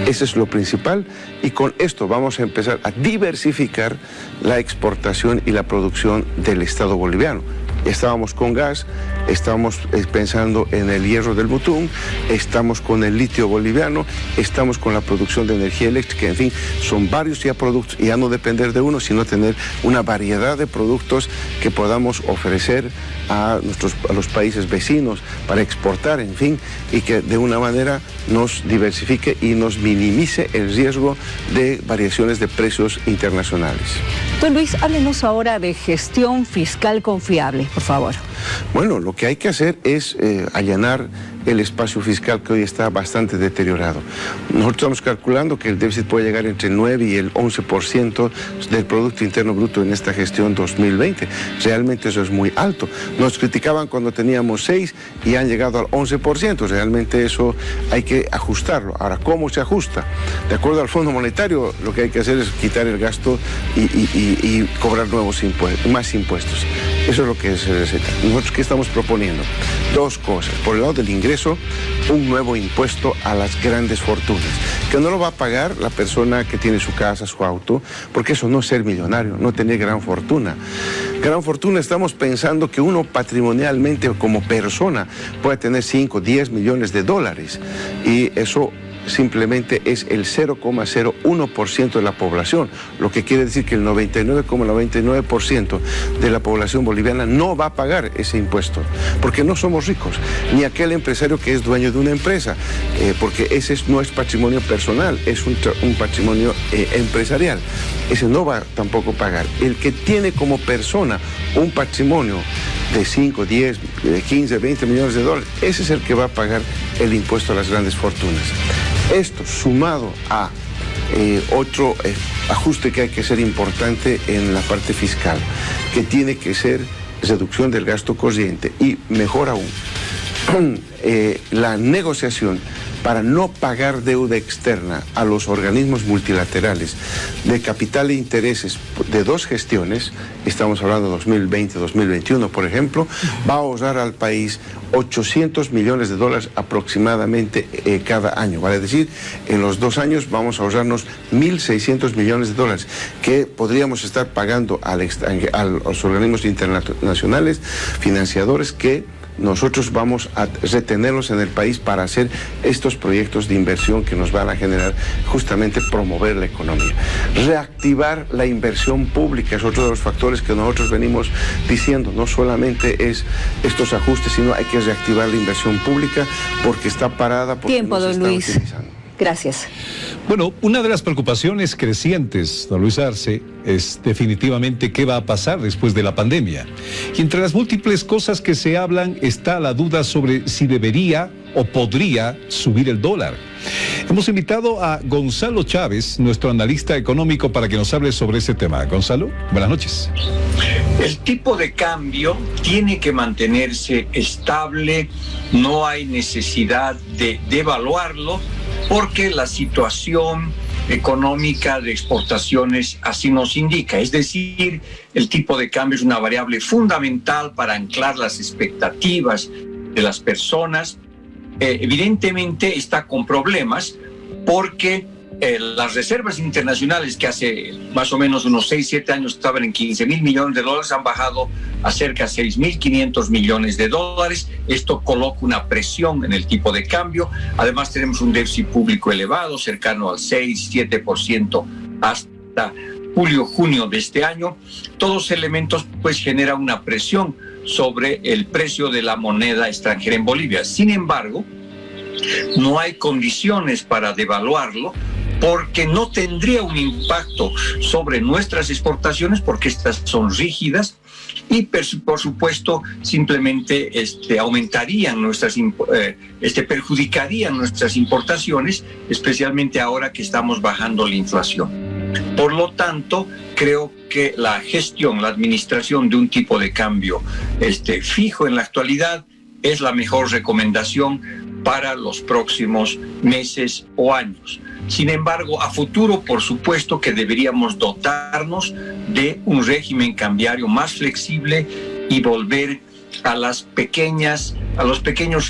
Eso es lo principal, y con esto vamos a empezar a diversificar la exportación y la producción del Estado boliviano. Estábamos con gas, estamos pensando en el hierro del Butún, estamos con el litio boliviano, estamos con la producción de energía eléctrica, en fin, son varios ya productos, y ya no depender de uno, sino tener una variedad de productos que podamos ofrecer a los países vecinos para exportar, en fin, y que de una manera nos diversifique y nos minimice el riesgo de variaciones de precios internacionales. Don Luis, háblenos ahora de gestión fiscal confiable, por favor. Bueno, lo que hay que hacer es allanar el espacio fiscal que hoy está bastante deteriorado. Nosotros estamos calculando que el déficit puede llegar entre el 9 y el 11% del Producto Interno Bruto en esta gestión 2020. Realmente eso es muy alto. Nos criticaban cuando teníamos 6 y han llegado al 11%. Realmente eso hay que ajustarlo. Ahora, ¿cómo se ajusta? De acuerdo al Fondo Monetario, lo que hay que hacer es quitar el gasto y cobrar nuevos impuestos, más impuestos. Eso es lo que se receta. Nosotros, ¿qué estamos proponiendo? Dos cosas. Por el lado del ingreso, un nuevo impuesto a las grandes fortunas, que no lo va a pagar la persona que tiene su casa, su auto, porque eso no es ser millonario, no tener gran fortuna. Gran fortuna, estamos pensando que uno patrimonialmente como persona puede tener 5, 10 millones de dólares, y eso simplemente es el 0,01% de la población, lo que quiere decir que el 99,99% de la población boliviana no va a pagar ese impuesto, porque no somos ricos, ni aquel empresario que es dueño de una empresa, porque ese no es patrimonio personal, es un patrimonio empresarial. Ese no va tampoco a pagar. El que tiene como persona un patrimonio de 5, 10, 15, 20 millones de dólares, ese es el que va a pagar el impuesto a las grandes fortunas. Esto sumado a otro ajuste que hay que ser importante en la parte fiscal, que tiene que ser reducción del gasto corriente y, mejor aún, la negociación para no pagar deuda externa a los organismos multilaterales de capital e intereses de dos gestiones, estamos hablando de 2020-2021, por ejemplo, va a ahorrar al país 800 millones de dólares aproximadamente cada año. Vale decir, en los 2 años vamos a ahorrarnos 1.600 millones de dólares que podríamos estar pagando a los organismos internacionales financiadores que nosotros vamos a retenerlos en el país para hacer estos proyectos de inversión que nos van a generar justamente promover la economía. Reactivar la inversión pública es otro de los factores que nosotros venimos diciendo. No solamente es estos ajustes, sino hay que reactivar la inversión pública porque está parada. Porque Tiempo, no se don está Luis. utilizando. Gracias. Bueno, una de las preocupaciones crecientes, don Luis Arce, es definitivamente qué va a pasar después de la pandemia. Y entre las múltiples cosas que se hablan está la duda sobre si debería o podría subir el dólar. Hemos invitado a Gonzalo Chávez, nuestro analista económico, para que nos hable sobre ese tema. Gonzalo, buenas noches. El tipo de cambio tiene que mantenerse estable, no hay necesidad de devaluarlo, porque la situación económica de exportaciones así nos indica. Es decir, el tipo de cambio es una variable fundamental para anclar las expectativas de las personas. Evidentemente está con problemas porque las reservas internacionales, que hace más o menos unos 6, 7 años estaban en 15.000 millones de dólares, han bajado a cerca de 6.500 millones de dólares. Esto coloca una presión en el tipo de cambio. Además tenemos un déficit público elevado, cercano al 6, 7% hasta julio, junio de este año. Todos elementos pues generan una presión sobre el precio de la moneda extranjera en Bolivia. Sin embargo, no hay condiciones para devaluarlo, porque no tendría un impacto sobre nuestras exportaciones, porque estas son rígidas, y por supuesto simplemente aumentarían perjudicarían nuestras importaciones, especialmente ahora que estamos bajando la inflación. Por lo tanto, creo que la administración de un tipo de cambio fijo en la actualidad es la mejor recomendación para los próximos meses o años. Sin embargo, a futuro, por supuesto que deberíamos dotarnos de un régimen cambiario más flexible y volver a los pequeños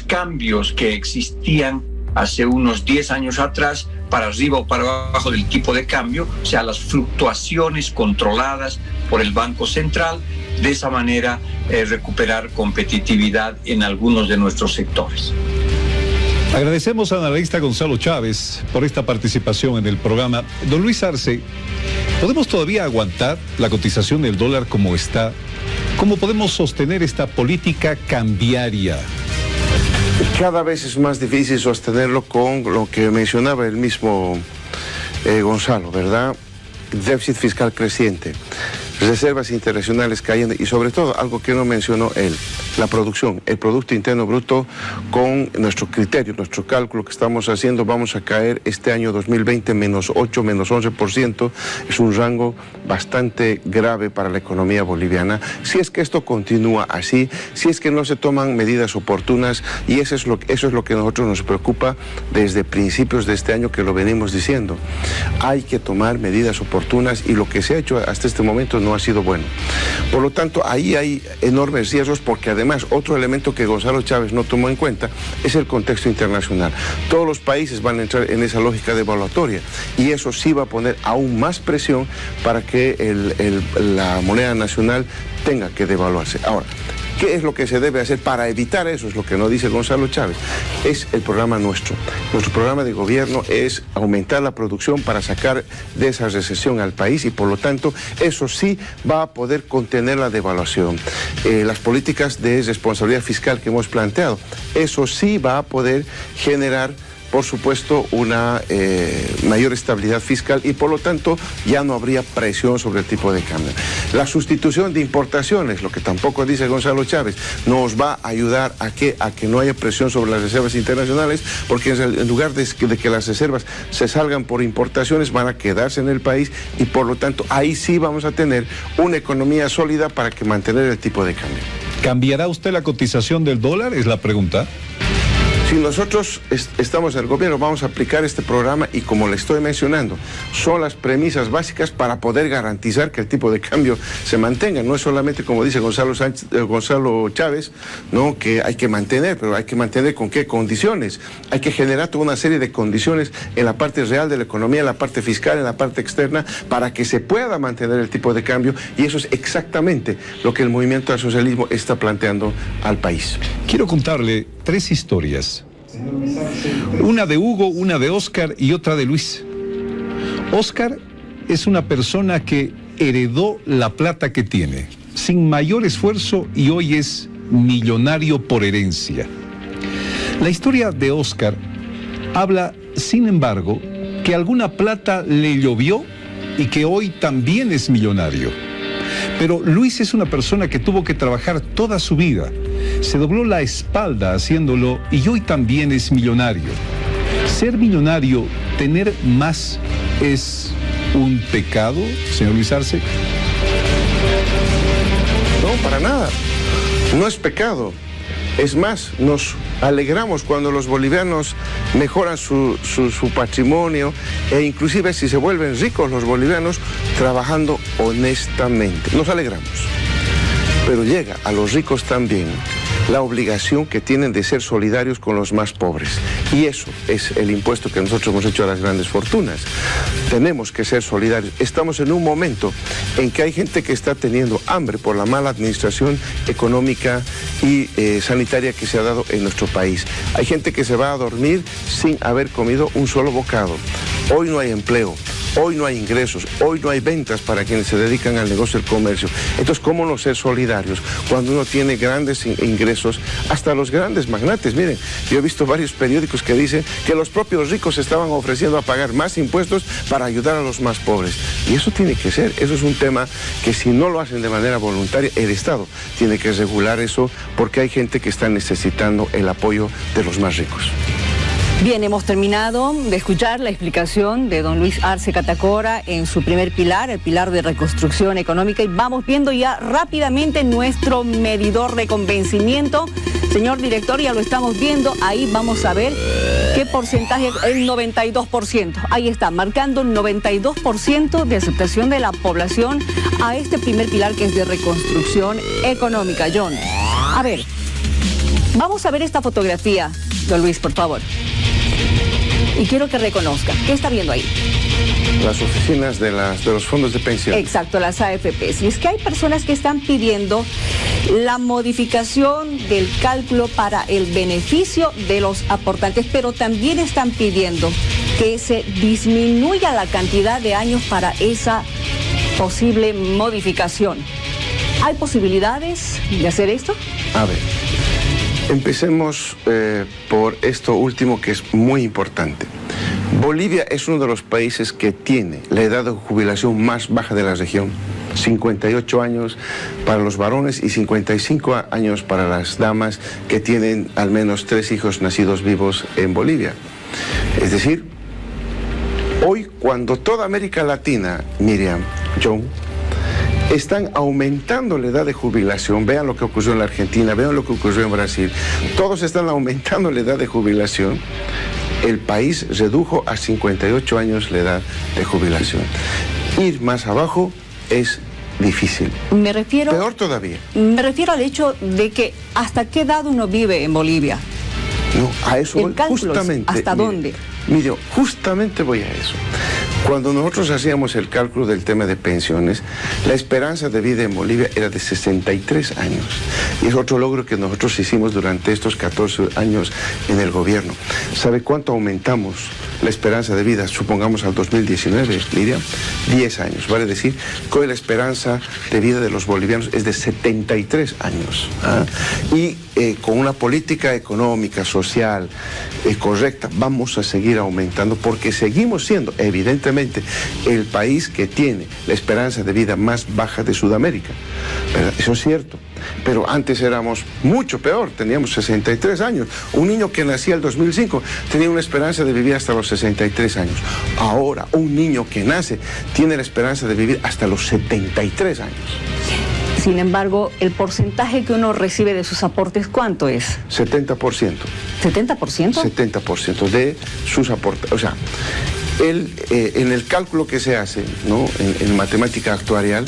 cambios que existían hace unos 10 años atrás, para arriba o para abajo del tipo de cambio, o sea, las fluctuaciones controladas por el Banco Central. De esa manera, recuperar competitividad en algunos de nuestros sectores. Agradecemos al analista Gonzalo Chávez por esta participación en el programa. Don Luis Arce, ¿podemos todavía aguantar la cotización del dólar como está? ¿Cómo podemos sostener esta política cambiaria? Cada vez es más difícil sostenerlo con lo que mencionaba el mismo Gonzalo, ¿verdad? Déficit fiscal creciente, reservas internacionales cayendo y sobre todo algo que no mencionó él, la producción, el Producto Interno Bruto. Con nuestro criterio, nuestro cálculo que estamos haciendo, vamos a caer este año 2020 -8, -11%. Es un rango bastante grave para la economía boliviana. Si es que esto continúa así, si es que no se toman medidas oportunas, y eso es lo que a nosotros nos preocupa desde principios de este año, que lo venimos diciendo. Hay que tomar medidas oportunas y lo que se ha hecho hasta este momento no ha sido bueno. Por lo tanto, ahí hay enormes riesgos, porque además otro elemento que Gonzalo Chávez no tomó en cuenta es el contexto internacional. Todos los países van a entrar en esa lógica devaluatoria y eso sí va a poner aún más presión para que la moneda nacional tenga que devaluarse. Ahora, ¿qué es lo que se debe hacer para evitar eso? Es lo que no dice Gonzalo Chávez. Es el programa nuestro. Nuestro programa de gobierno es aumentar la producción para sacar de esa recesión al país y por lo tanto eso sí va a poder contener la devaluación. Las políticas de responsabilidad fiscal que hemos planteado, eso sí va a poder generar, por supuesto, una mayor estabilidad fiscal y por lo tanto ya no habría presión sobre el tipo de cambio. La sustitución de importaciones, lo que tampoco dice Gonzalo Chávez, nos va a ayudar a que no haya presión sobre las reservas internacionales, porque en lugar de que las reservas se salgan por importaciones, van a quedarse en el país y por lo tanto ahí sí vamos a tener una economía sólida para que mantener el tipo de cambio. ¿Cambiará usted la cotización del dólar? Es la pregunta. Si nosotros estamos en el gobierno, vamos a aplicar este programa y como le estoy mencionando, son las premisas básicas para poder garantizar que el tipo de cambio se mantenga. No es solamente, como dice Gonzalo Chávez, ¿no?, que hay que mantener, pero hay que mantener con qué condiciones. Hay que generar toda una serie de condiciones en la parte real de la economía, en la parte fiscal, en la parte externa, para que se pueda mantener el tipo de cambio y eso es exactamente lo que el movimiento al socialismo está planteando al país. Quiero contarle 3 historias. Una de Hugo, una de Oscar y otra de Luis. Oscar es una persona que heredó la plata que tiene, sin mayor esfuerzo, y hoy es millonario por herencia. La historia de Oscar habla, sin embargo, que alguna plata le llovió y que hoy también es millonario. Pero Luis es una persona que tuvo que trabajar toda su vida. Se dobló la espalda haciéndolo y hoy también es millonario. Ser millonario, tener más, ¿es un pecado, señor Luis Arce? No, para nada. No es pecado. Es más, nos alegramos cuando los bolivianos mejoran su patrimonio e inclusive si se vuelven ricos los bolivianos trabajando honestamente. Nos alegramos. Pero llega a los ricos también la obligación que tienen de ser solidarios con los más pobres. Y eso es el impuesto que nosotros hemos hecho a las grandes fortunas. Tenemos que ser solidarios. Estamos en un momento en que hay gente que está teniendo hambre por la mala administración económica y sanitaria que se ha dado en nuestro país. Hay gente que se va a dormir sin haber comido un solo bocado. Hoy no hay empleo. Hoy no hay ingresos, hoy no hay ventas para quienes se dedican al negocio del comercio. Entonces, ¿cómo no ser solidarios cuando uno tiene grandes ingresos? Hasta los grandes magnates, miren, yo he visto varios periódicos que dicen que los propios ricos se estaban ofreciendo a pagar más impuestos para ayudar a los más pobres. Y eso tiene que ser, eso es un tema que si no lo hacen de manera voluntaria, el Estado tiene que regular eso porque hay gente que está necesitando el apoyo de los más ricos. Bien, hemos terminado de escuchar la explicación de don Luis Arce Catacora en su primer pilar, el pilar de reconstrucción económica, y vamos viendo ya rápidamente nuestro medidor de convencimiento. Señor director, ya lo estamos viendo, ahí vamos a ver qué porcentaje, el 92%. Ahí está, marcando el 92% de aceptación de la población a este primer pilar que es de reconstrucción económica. John, a ver, vamos a ver esta fotografía, don Luis, por favor. Y quiero que reconozca, ¿qué está viendo ahí? Las oficinas de los fondos de pensión. Exacto, las AFPs. Y es que hay personas que están pidiendo la modificación del cálculo para el beneficio de los aportantes, pero también están pidiendo que se disminuya la cantidad de años para esa posible modificación. ¿Hay posibilidades de hacer esto? A ver, Empecemos por esto último, que es muy importante. Bolivia es uno de los países que tiene la edad de jubilación más baja de la región. 58 años para los varones y 55 años para las damas que tienen al menos 3 hijos nacidos vivos en Bolivia. Es decir, hoy cuando toda América Latina, Miriam, John, están aumentando la edad de jubilación, vean lo que ocurrió en la Argentina, vean lo que ocurrió en Brasil, todos están aumentando la edad de jubilación, el país redujo a 58 años la edad de jubilación. Ir más abajo es difícil. Peor todavía. Me refiero al hecho de que hasta qué edad uno vive en Bolivia. No, a eso voy, justamente. ¿Hasta dónde? Mire, justamente voy a eso. Cuando nosotros hacíamos el cálculo del tema de pensiones, la esperanza de vida en Bolivia era de 63 años. Y es otro logro que nosotros hicimos durante estos 14 años en el gobierno. ¿Sabe cuánto aumentamos la esperanza de vida, supongamos al 2019, Miriam? 10 años. Vale decir que hoy la esperanza de vida de los bolivianos es de 73 años. Y con una política económica, social, correcta, vamos a seguir aumentando porque seguimos siendo, evidentemente, el país que tiene la esperanza de vida más baja de Sudamérica. ¿Verdad? Eso es cierto. Pero antes éramos mucho peor, teníamos 63 años. Un niño que nacía el 2005 tenía una esperanza de vivir hasta los 63 años. Ahora, un niño que nace tiene la esperanza de vivir hasta los 73 años. Sin embargo, el porcentaje que uno recibe de sus aportes, ¿cuánto es? 70%. ¿70%? 70% de sus aportes. O sea, en el cálculo que se hace, ¿no?, en matemática actuarial,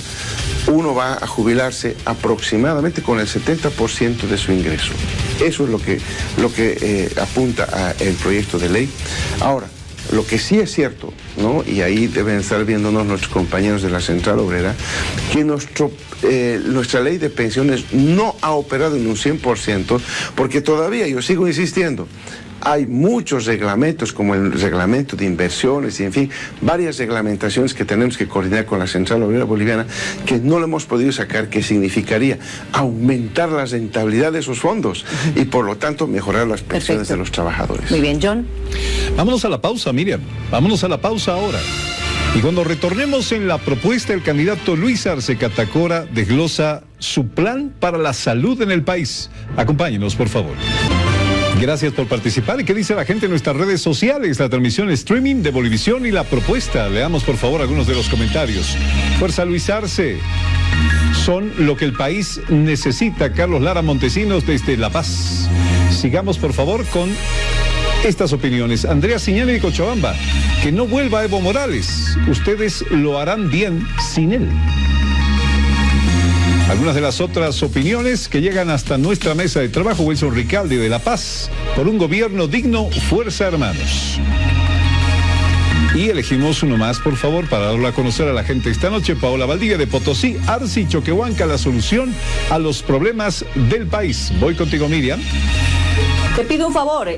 uno va a jubilarse aproximadamente con el 70% de su ingreso. Eso es lo que apunta el proyecto de ley. Ahora, lo que sí es cierto, ¿no?, y ahí deben estar viéndonos nuestros compañeros de la Central Obrera, que nuestra ley de pensiones no ha operado en un 100%, porque todavía, yo sigo insistiendo, hay muchos reglamentos, como el reglamento de inversiones y, en fin, varias reglamentaciones que tenemos que coordinar con la Central Obrera Boliviana, que no lo hemos podido sacar, que significaría aumentar la rentabilidad de esos fondos y, por lo tanto, mejorar las pensiones de los trabajadores. Muy bien, John. Vámonos a la pausa, Miriam. Vámonos a la pausa ahora. Y cuando retornemos en la propuesta, el candidato Luis Arce Catacora desglosa su plan para la salud en el país. Acompáñenos, por favor. Gracias por participar. ¿Y qué dice la gente en nuestras redes sociales? La transmisión streaming de Bolivisión y la propuesta. Leamos, por favor, algunos de los comentarios. Fuerza Luis Arce. Son lo que el país necesita. Carlos Lara Montesinos desde La Paz. Sigamos, por favor, con estas opiniones. Andrea Ciñani de Cochabamba. Que no vuelva Evo Morales. Ustedes lo harán bien sin él. Algunas de las otras opiniones que llegan hasta nuestra mesa de trabajo. Wilson Ricaldi de La Paz. Por un gobierno digno, fuerza, hermanos. Y elegimos uno más, por favor, para darlo a conocer a la gente esta noche. Paola Valdivia de Potosí. Arce y Choquehuanca, la solución a los problemas del país. Voy contigo, Miriam. Te pido un favor,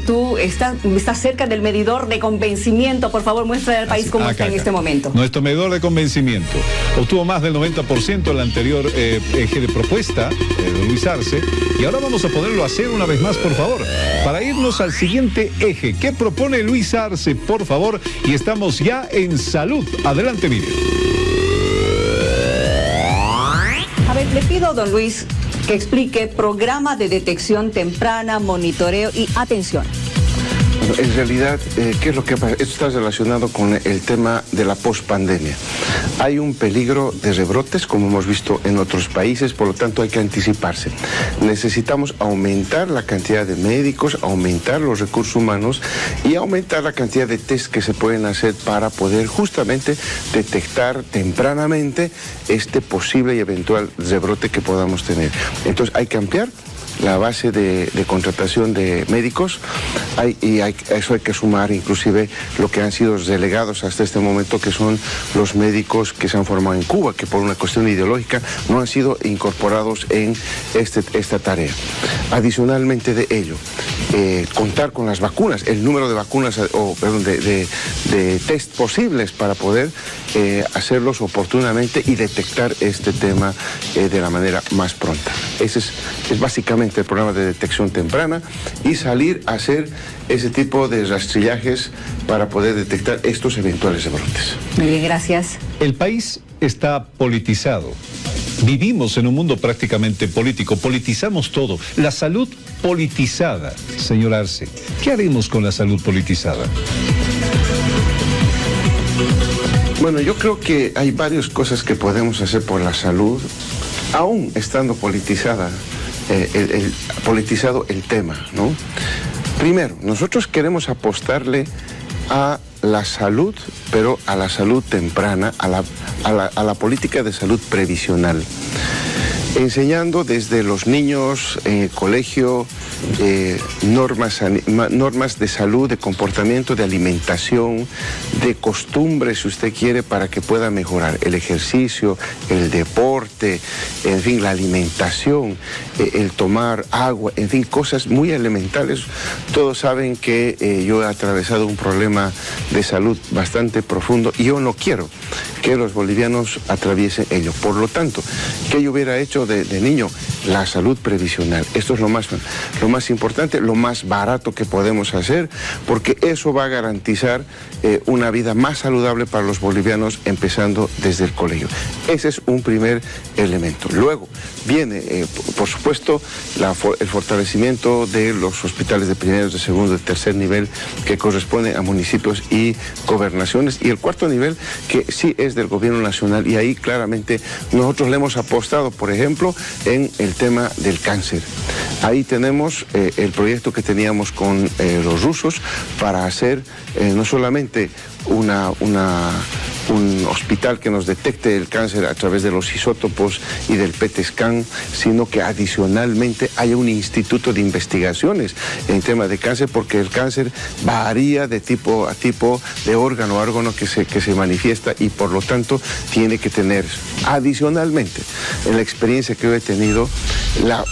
tú estás cerca del medidor de convencimiento, por favor muestra al país cómo está en este momento. Nuestro medidor de convencimiento obtuvo más del 90% el anterior eje de propuesta de Luis Arce, y ahora vamos a poderlo hacer una vez más, por favor, para irnos al siguiente eje. ¿Qué propone Luis Arce, por favor? Y estamos ya en salud. Adelante, Miriam. A ver, le pido, don Luis, que explique programa de detección temprana, monitoreo y atención. Bueno, en realidad, ¿qué es lo que pasa? Esto está relacionado con el tema de la pospandemia. Hay un peligro de rebrotes, como hemos visto en otros países, por lo tanto hay que anticiparse. Necesitamos aumentar la cantidad de médicos, aumentar los recursos humanos y aumentar la cantidad de test que se pueden hacer para poder justamente detectar tempranamente este posible y eventual rebrote que podamos tener. Entonces hay que ampliar la base de contratación de médicos, eso hay que sumar inclusive lo que han sido relegados hasta este momento, que son los médicos que se han formado en Cuba, que por una cuestión ideológica no han sido incorporados en esta tarea. Adicionalmente de ello, contar con las vacunas, el número de vacunas, de test posibles para poder hacerlos oportunamente y detectar este tema de la manera más pronta. Ese es básicamente mediante el programa de detección temprana y salir a hacer ese tipo de rastrillajes para poder detectar estos eventuales rebrotes. Muy bien, gracias. El país está politizado. Vivimos en un mundo prácticamente político, politizamos todo. La salud politizada, señor Arce, ¿qué haremos con la salud politizada? Bueno, yo creo que hay varias cosas que podemos hacer por la salud, aún estando politizado el tema, ¿no? Primero, nosotros queremos apostarle a la salud, pero a la salud temprana, a la política de salud previsional, enseñando desde los niños en el colegio normas de salud, de comportamiento, de alimentación, de costumbre, si usted quiere, para que pueda mejorar el ejercicio, el deporte, en fin, la alimentación, el tomar agua, en fin, cosas muy elementales. Todos saben que yo he atravesado un problema de salud bastante profundo y yo no quiero que los bolivianos atraviesen ello. Por lo tanto, ¿qué yo hubiera hecho de niño? La salud previsional. Esto es lo más importante, lo más barato que podemos hacer, porque eso va a garantizar una vida más saludable para los bolivianos, empezando desde el colegio. Ese es un primer elemento. Luego viene, por supuesto, el fortalecimiento de los hospitales de primer, de segundo, de tercer nivel, que corresponden a municipios y gobernaciones, y el cuarto nivel, que sí es del gobierno nacional, y ahí claramente nosotros le hemos apostado, por ejemplo, en el tema del cáncer. Ahí tenemos el proyecto que teníamos con los rusos para hacer no solamente un hospital que nos detecte el cáncer a través de los isótopos y del PET scan, sino que adicionalmente haya un instituto de investigaciones en tema de cáncer, porque el cáncer varía de tipo a tipo, de órgano a órgano que se manifiesta, y por lo tanto tiene que tener. Adicionalmente, en la experiencia que yo he tenido,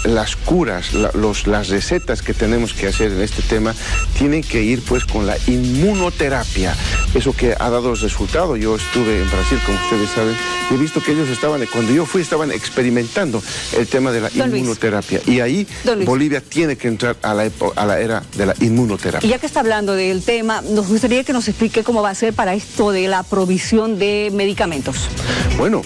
las curas, las recetas que tenemos que hacer en este tema tienen que ir pues con la inmunoterapia, eso que ha dado resultado. Yo estuve en Brasil, como ustedes saben, y he visto que ellos cuando yo fui, estaban experimentando el tema de la inmunoterapia, y ahí Bolivia tiene que entrar a la era de la inmunoterapia. Y ya que está hablando del tema, nos gustaría que nos explique cómo va a ser para esto de la provisión de medicamentos. Bueno,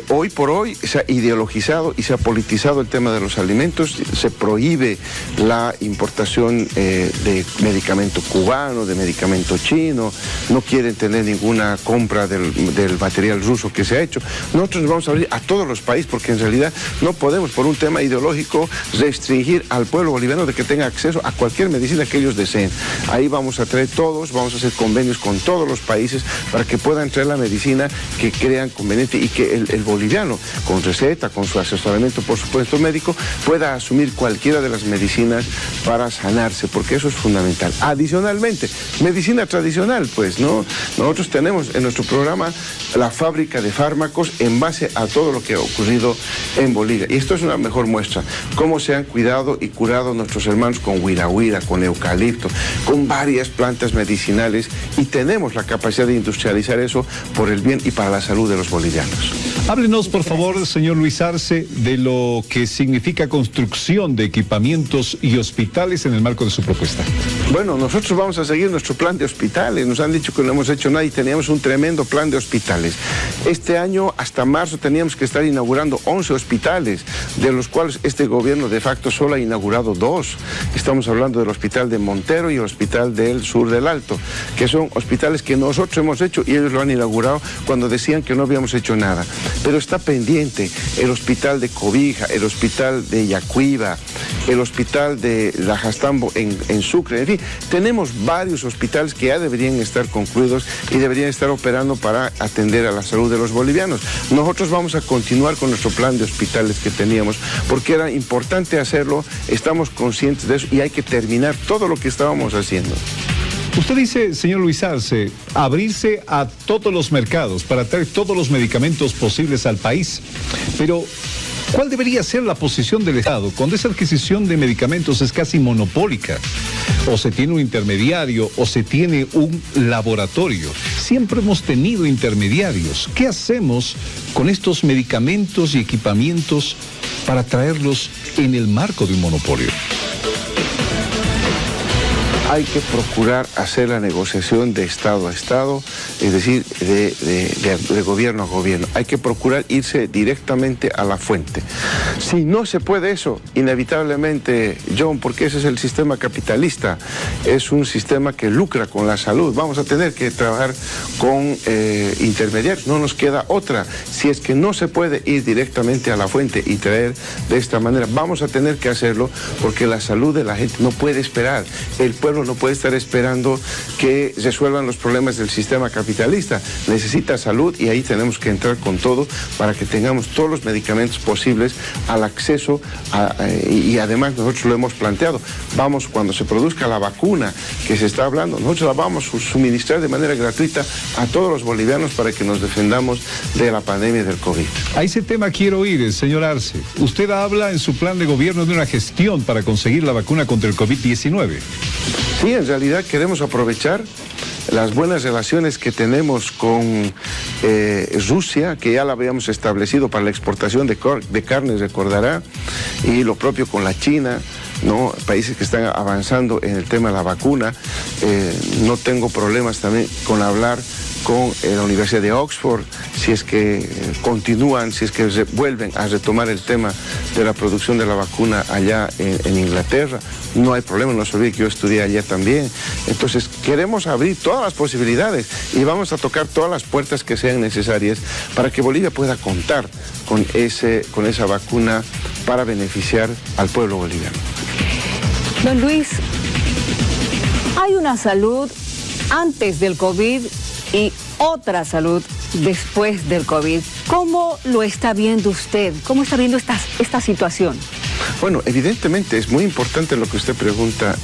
hoy por hoy se ha ideologizado y se ha politizado el tema de los alimentos. Se prohíbe la importación de medicamento cubano, de medicamento chino. No quieren tener ninguna compra del material ruso que se ha hecho. Nosotros nos vamos a abrir a todos los países, porque en realidad no podemos, por un tema ideológico, restringir al pueblo boliviano de que tenga acceso a cualquier medicina que ellos deseen. Ahí vamos a traer todos, vamos a hacer convenios con todos los países para que puedan traer la medicina que crean conveniente, y que el boliviano, con receta, con su asesoramiento, por supuesto, médico, pueda asumir cualquiera de las medicinas para sanarse, porque eso es fundamental. Adicionalmente, medicina tradicional, pues, ¿no? Nosotros tenemos en nuestro programa la fábrica de fármacos en base a todo lo que ha ocurrido en Bolivia. Y esto es una mejor muestra, cómo se han cuidado y curado nuestros hermanos con huirahuira, con eucalipto, con varias plantas medicinales, y tenemos la capacidad de industrializar eso por el bien y para la salud de los bolivianos. Háblenos, por favor, señor Luis Arce, de lo que significa construcción de equipamientos y hospitales en el marco de su propuesta. Bueno, nosotros vamos a seguir nuestro plan de hospitales. Nos han dicho que no hemos hecho nada y teníamos un tremendo plan de hospitales. Este año, hasta marzo, teníamos que estar inaugurando 11 hospitales, de los cuales este gobierno de facto solo ha inaugurado 2. Estamos hablando del hospital de Montero y el hospital del Sur del Alto, que son hospitales que nosotros hemos hecho y ellos lo han inaugurado cuando decían que no habíamos hecho nada. Pero está pendiente el hospital de Cobija, el hospital de Yacuiba, el hospital de Lajastambo en Sucre. En fin, tenemos varios hospitales que ya deberían estar concluidos y deberían estar operando para atender a la salud de los bolivianos. Nosotros vamos a continuar con nuestro plan de hospitales que teníamos, porque era importante hacerlo, estamos conscientes de eso, y hay que terminar todo lo que estábamos haciendo. Usted dice, señor Luis Arce, abrirse a todos los mercados para traer todos los medicamentos posibles al país, pero ¿cuál debería ser la posición del Estado cuando esa adquisición de medicamentos es casi monopólica? O se tiene un intermediario o se tiene un laboratorio. Siempre hemos tenido intermediarios. ¿Qué hacemos con estos medicamentos y equipamientos para traerlos en el marco de un monopolio? Hay que procurar hacer la negociación de Estado a Estado, es decir, de gobierno a gobierno. Hay que procurar irse directamente a la fuente. Si no se puede eso, inevitablemente, John, porque ese es el sistema capitalista, es un sistema que lucra con la salud. Vamos a tener que trabajar con intermediarios, no nos queda otra. Si es que no se puede ir directamente a la fuente y traer de esta manera, vamos a tener que hacerlo porque la salud de la gente no puede esperar. El pueblo no puede estar esperando que resuelvan los problemas del sistema capitalista. Necesita salud y ahí tenemos que entrar con todo para que tengamos todos los medicamentos posibles al acceso y además nosotros lo hemos planteado. Vamos, cuando se produzca la vacuna que se está hablando, nosotros la vamos a suministrar de manera gratuita a todos los bolivianos para que nos defendamos de la pandemia del COVID. A ese tema quiero ir, señor Arce. Usted habla en su plan de gobierno de una gestión para conseguir la vacuna contra el COVID-19. Sí, en realidad queremos aprovechar las buenas relaciones que tenemos con Rusia, que ya la habíamos establecido para la exportación de carne, recordará, y lo propio con la China, ¿no? Países que están avanzando en el tema de la vacuna. No tengo problemas también con hablar con la Universidad de Oxford, si es que continúan, si es que vuelven a retomar el tema de la producción de la vacuna allá en Inglaterra. No hay problema, no se olvide que yo estudié allá también. Entonces queremos abrir todas las posibilidades y vamos a tocar todas las puertas que sean necesarias para que Bolivia pueda contar con esa vacuna para beneficiar al pueblo boliviano. Don Luis, hay una salud antes del COVID y otra salud después del COVID. ¿Cómo lo está viendo usted? ¿Cómo está viendo esta situación? Bueno, evidentemente es muy importante lo que usted pregunta,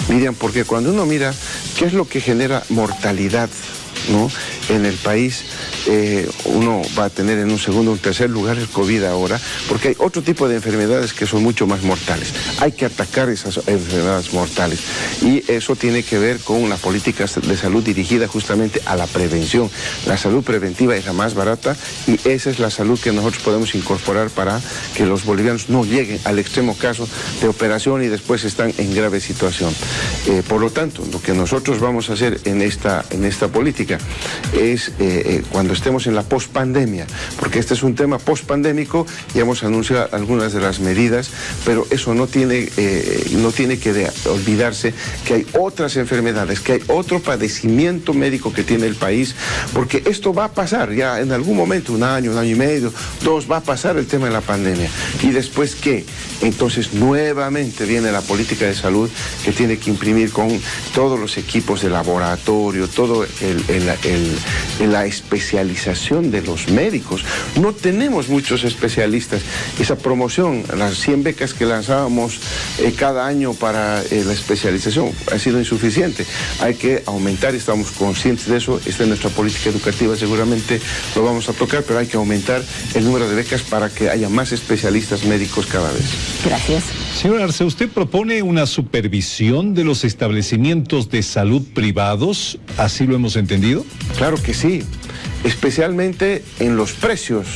Miriam, porque cuando uno mira qué es lo que genera mortalidad, ¿no?, en el país, uno va a tener en un segundo o un tercer lugar el COVID ahora, porque hay otro tipo de enfermedades que son mucho más mortales. Hay que atacar esas enfermedades mortales y eso tiene que ver con una política de salud dirigida justamente a la prevención. La salud preventiva es la más barata y esa es la salud que nosotros podemos incorporar para que los bolivianos no lleguen al extremo caso de operación y después están en grave situación. Por lo tanto, lo que nosotros vamos a hacer en esta política es cuando estemos en la pospandemia, porque este es un tema pospandémico, ya hemos anunciado algunas de las medidas, pero eso no tiene que olvidarse que hay otras enfermedades, que hay otro padecimiento médico que tiene el país, porque esto va a pasar ya en algún momento, un año y medio, 2, va a pasar el tema de la pandemia. ¿Y después qué? Entonces nuevamente viene la política de salud que tiene que imprimir con todos los equipos de laboratorio, todo la especialización de los médicos. No tenemos muchos especialistas. Esa promoción, las 100 becas que lanzábamos cada año para la especialización ha sido insuficiente. Hay que aumentar, estamos conscientes de eso. Esta es nuestra política educativa, seguramente lo vamos a tocar, pero hay que aumentar el número de becas para que haya más especialistas médicos cada vez. Gracias. Señor Arce, ¿usted propone una supervisión de los establecimientos de salud privados? ¿Así lo hemos entendido? Claro que sí, especialmente en los precios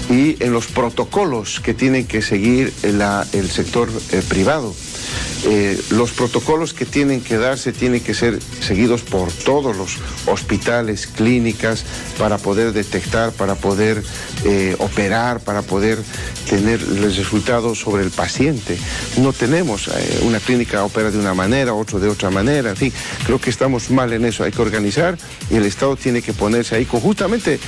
y en los protocolos que tienen que seguir el sector privado. Los protocolos que tienen que darse tienen que ser seguidos por todos los hospitales, clínicas, para poder detectar, para poder operar, para poder tener los resultados sobre el paciente. No tenemos una clínica opera de una manera, otro de otra manera, en fin, creo que estamos mal en eso. Hay que organizar y el Estado tiene que ponerse ahí conjuntamente,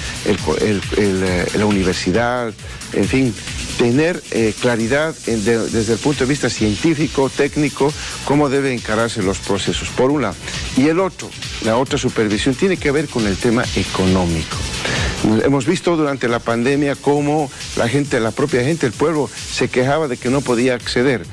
la universidad, en fin, tener claridad desde el punto de vista científico, técnico, cómo deben encararse los procesos, por un lado. Y la otra supervisión tiene que ver con el tema económico. Hemos visto durante la pandemia cómo la propia gente, el pueblo, se quejaba de que no podía acceder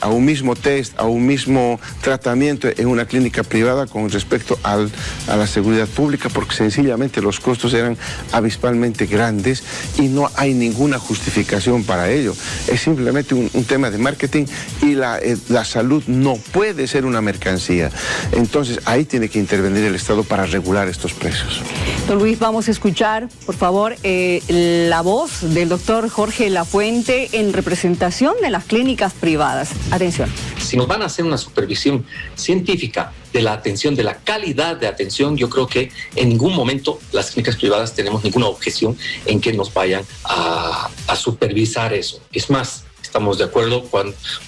a un mismo test, a un mismo tratamiento en una clínica privada con respecto a la seguridad pública, porque sencillamente los costos eran abismalmente grandes y no hay ninguna justificación para ello. Es simplemente un tema de marketing y la salud no puede ser una mercancía. Entonces ahí tiene que intervenir el Estado para regular estos precios. Don Luis, vamos a escuchar, por favor, la voz del doctor Jorge Lafuente en representación de las clínicas privadas. Atención. Si nos van a hacer una supervisión científica de la atención, de la calidad de atención, yo creo que en ningún momento las clínicas privadas tenemos ninguna objeción en que nos vayan a supervisar eso. Es más, estamos de acuerdo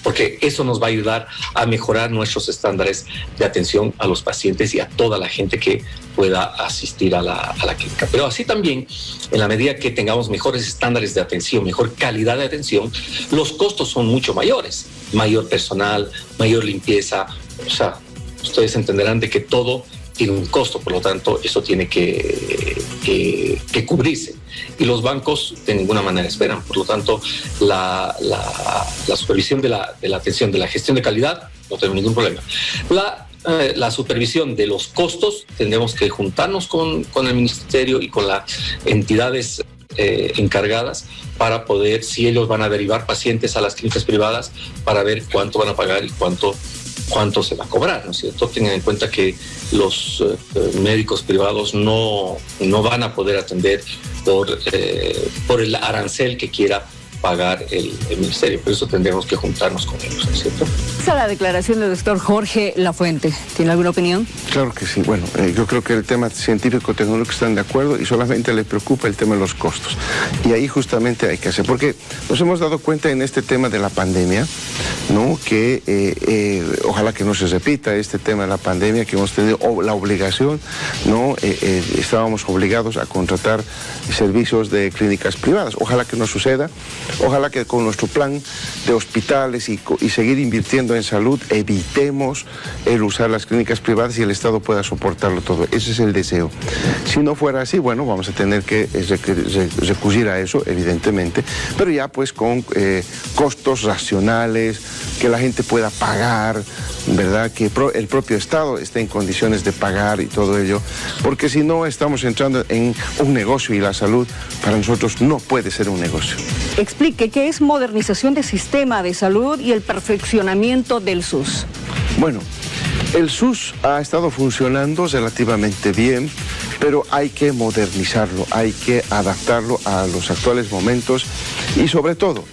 porque eso nos va a ayudar a mejorar nuestros estándares de atención a los pacientes y a toda la gente que pueda asistir a la clínica. Pero así también, en la medida que tengamos mejores estándares de atención, mejor calidad de atención, los costos son mucho mayores. Mayor personal, mayor limpieza. O sea, ustedes entenderán de que todo tiene un costo, por lo tanto, eso tiene que cubrirse. Y los bancos de ninguna manera esperan. Por lo tanto, la supervisión de la atención, de la gestión de calidad, no tenemos ningún problema. La supervisión de los costos, tendremos que juntarnos con el ministerio y con las entidades encargadas para poder, si ellos van a derivar pacientes a las clínicas privadas, para ver cuánto van a pagar y cuánto se va a cobrar, ¿no es cierto? Tengan en cuenta que los médicos privados no van a poder atender por el arancel que quiera pagar el ministerio. Por eso tendremos que juntarnos con ellos, ¿no es cierto? Esa es la declaración del doctor Jorge Lafuente. ¿Tiene alguna opinión? Claro que sí. Bueno, yo creo que el tema científico-tecnológico están de acuerdo y solamente les preocupa el tema de los costos. Y ahí justamente hay que hacer, porque nos hemos dado cuenta en este tema de la pandemia, ¿no? Que ojalá que no se repita este tema de la pandemia, que hemos tenido la obligación, ¿no? Estábamos obligados a contratar servicios de clínicas privadas. Ojalá que no suceda. Ojalá que con nuestro plan de hospitales y seguir invirtiendo en salud evitemos el usar las clínicas privadas y el Estado pueda soportarlo todo. Ese es el deseo. Si no fuera así, bueno, vamos a tener que recurrir a eso, evidentemente, pero ya pues con costos racionales, que la gente pueda pagar, ¿verdad? Que el propio Estado esté en condiciones de pagar y todo ello, porque si no estamos entrando en un negocio y la salud para nosotros no puede ser un negocio. Explique qué es modernización del sistema de salud y el perfeccionamiento del SUS. Bueno, el SUS ha estado funcionando relativamente bien, pero hay que modernizarlo, hay que adaptarlo a los actuales momentos y sobre todo,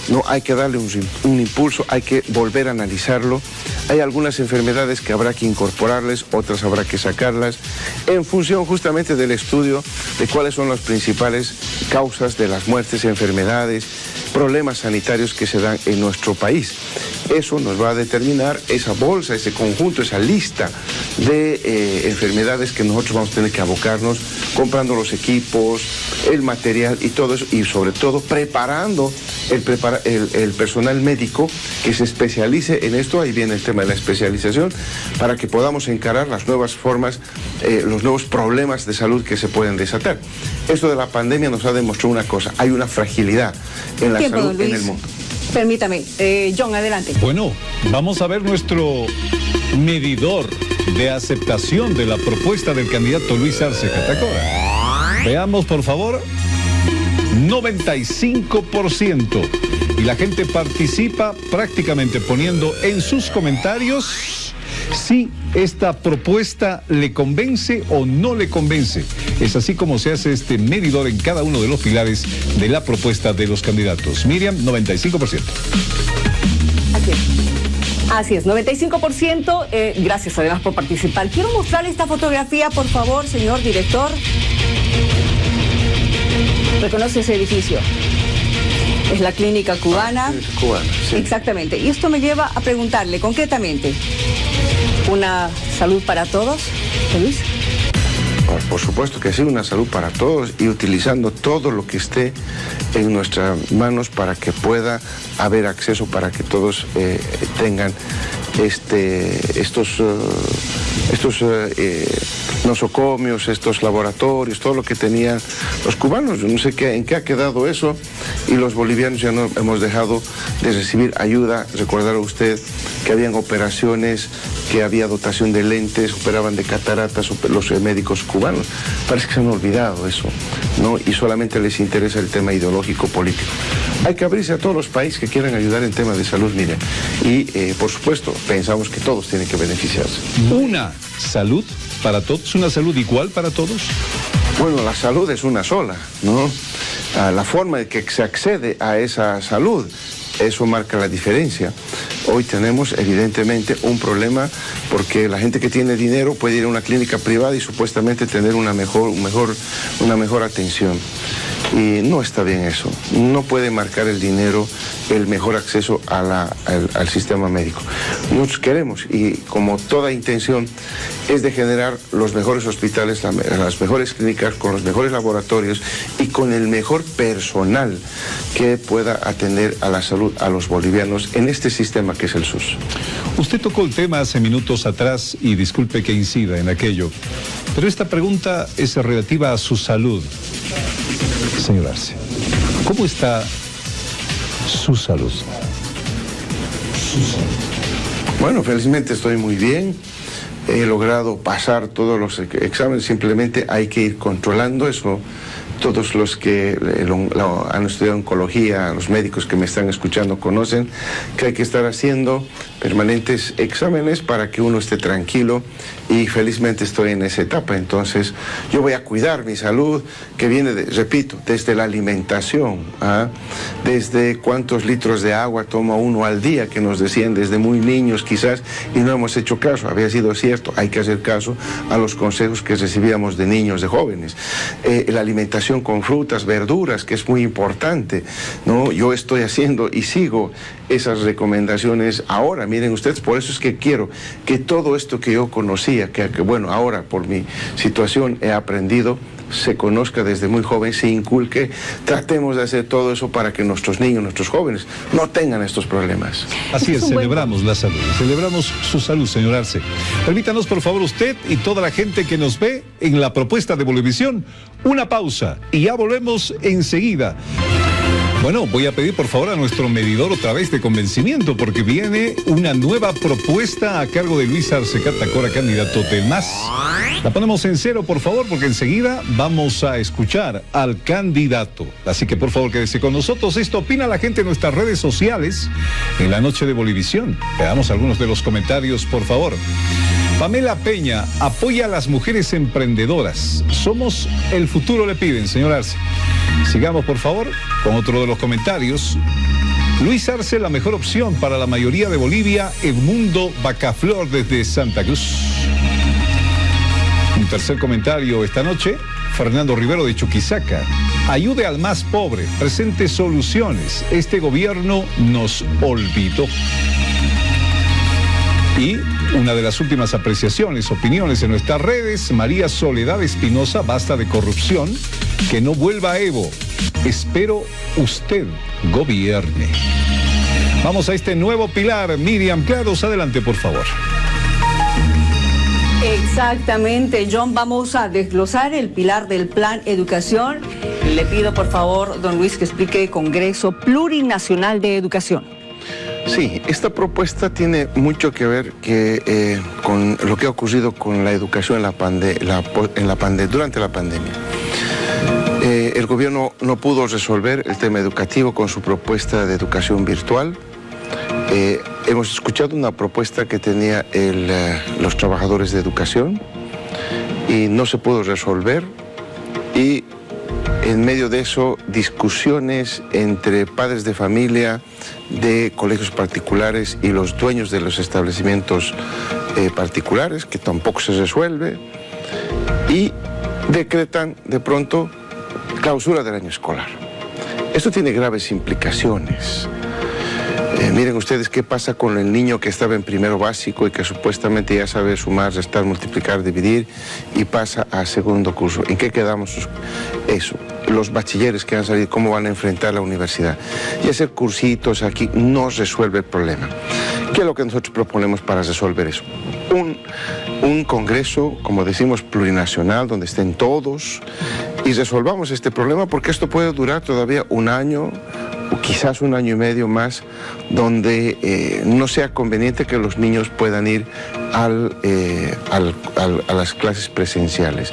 no hay que darle un impulso, hay que volver a analizarlo. Hay algunas enfermedades que habrá que incorporarles, otras habrá que sacarlas, en función justamente del estudio de cuáles son las principales causas de las muertes, enfermedades, problemas sanitarios que se dan en nuestro país. Eso nos va a determinar esa bolsa, ese conjunto, esa lista de enfermedades que nosotros vamos a tener que abocarnos, comprando los equipos, el material y todo eso, y sobre todo preparando el personal médico que se especialice en esto. Ahí viene el tema de la especialización, para que podamos encarar las nuevas formas, los nuevos problemas de salud que se pueden desatar. Esto de la pandemia nos ha demostrado una cosa: hay una fragilidad en la salud en el mundo. Permítame, John, adelante. Bueno, vamos a ver nuestro medidor de aceptación de la propuesta del candidato Luis Arce Catacora. Veamos, por favor. 95%. Y la gente participa prácticamente poniendo en sus comentarios si esta propuesta le convence o no le convence. Es así como se hace este medidor en cada uno de los pilares de la propuesta de los candidatos. Miriam, 95%. Así es, 95%. Gracias además por participar. Quiero mostrarle esta fotografía, por favor, señor director. ¿Reconoce ese edificio? Es la clínica cubana. Cubana, sí. Exactamente. Y esto me lleva a preguntarle concretamente, ¿una salud para todos, Luis? Por supuesto que sí, una salud para todos, y utilizando todo lo que esté en nuestras manos para que pueda haber acceso, para que todos tengan estos nosocomios, estos laboratorios, todo lo que tenían los cubanos. Yo no sé en qué ha quedado eso, y los bolivianos ya no hemos dejado de recibir ayuda. Recordará usted que habían operaciones, que había dotación de lentes, operaban de cataratas los médicos cubanos. Parece que se han olvidado eso, ¿no? Y solamente les interesa el tema ideológico político. Hay que abrirse a todos los países que quieran ayudar en temas de salud, miren. Y, por supuesto, pensamos que todos tienen que beneficiarse. Una salud para todos, una salud igual para todos. Bueno, la salud es una sola, ¿no? La forma en que se accede a esa salud, eso marca la diferencia. Hoy tenemos evidentemente un problema porque la gente que tiene dinero puede ir a una clínica privada y supuestamente tener una mejor atención. Y no está bien eso. No puede marcar el dinero el mejor acceso al sistema médico. Nosotros queremos, y como toda intención, es de generar los mejores hospitales, las mejores clínicas, con los mejores laboratorios y con el mejor personal que pueda atender a la salud a los bolivianos en este sistema que es el SUS. Usted tocó el tema hace minutos atrás y disculpe que incida en aquello, pero esta pregunta es relativa a su salud. Señor Arce, ¿cómo está su salud? Bueno, felizmente estoy muy bien. He logrado pasar todos los exámenes, simplemente hay que ir controlando eso. Todos los que han estudiado oncología, los médicos que me están escuchando conocen que hay que estar haciendo permanentes exámenes para que uno esté tranquilo, y felizmente estoy en esa etapa. Entonces yo voy a cuidar mi salud, que viene, repito, desde la alimentación, desde cuántos litros de agua toma uno al día, que nos decían desde muy niños quizás, y no hemos hecho caso. Había sido cierto, hay que hacer caso a los consejos que recibíamos de niños, de jóvenes. La alimentación con frutas, verduras, que es muy importante, ¿no? Yo estoy haciendo y sigo esas recomendaciones ahora. Miren ustedes, por eso es que quiero que todo esto que yo conocía, que bueno, ahora por mi situación he aprendido, se conozca desde muy joven, se inculque. Tratemos de hacer todo eso para que nuestros niños, nuestros jóvenes no tengan estos problemas. Así es, celebramos la salud, celebramos su salud, señor Arce. Permítanos, por favor, usted y toda la gente que nos ve en la propuesta de Bolivisión, una pausa y ya volvemos enseguida. Bueno, voy a pedir por favor a nuestro medidor otra vez de convencimiento, porque viene una nueva propuesta a cargo de Luis Arce Catacora, candidato del MAS. La ponemos en cero, por favor, porque enseguida vamos a escuchar al candidato. Así que por favor quédese con nosotros. Esto opina la gente en nuestras redes sociales en la noche de Bolivisión. Veamos algunos de los comentarios, por favor. Pamela Peña, apoya a las mujeres emprendedoras. Somos el futuro, le piden, señor Arce. Sigamos, por favor, con otro de los comentarios. Luis Arce, la mejor opción para la mayoría de Bolivia. Edmundo Bacaflor desde Santa Cruz. Un tercer comentario esta noche. Fernando Rivero de Chuquisaca. Ayude al más pobre, presente soluciones. Este gobierno nos olvidó. Y una de las últimas apreciaciones, opiniones en nuestras redes, María Soledad Espinosa, basta de corrupción, que no vuelva a Evo. Espero usted gobierne. Vamos a este nuevo pilar. Miriam Claros, adelante, por favor. Exactamente, John, vamos a desglosar el pilar del Plan Educación. Le pido, por favor, don Luis, que explique Congreso Plurinacional de Educación. Sí, esta propuesta tiene mucho que ver con lo que ha ocurrido con la educación durante la pandemia. El gobierno no pudo resolver el tema educativo con su propuesta de educación virtual. Hemos escuchado una propuesta que tenía los trabajadores de educación y no se pudo resolver, y en medio de eso discusiones entre padres de familia de colegios particulares y los dueños de los establecimientos particulares, que tampoco se resuelve, y decretan de pronto clausura del año escolar. Esto tiene graves implicaciones. Miren ustedes qué pasa con el niño que estaba en primero básico y que supuestamente ya sabe sumar, restar, multiplicar, dividir, y pasa a segundo curso. ¿En qué quedamos eso? Los bachilleres que han salido, ¿cómo van a enfrentar la universidad? Y hacer cursitos aquí no resuelve el problema. ¿Qué es lo que nosotros proponemos para resolver eso? Un congreso, como decimos, plurinacional, donde estén todos y resolvamos este problema, porque esto puede durar todavía un año, o quizás un año y medio más, donde no sea conveniente que los niños puedan ir a las clases presenciales.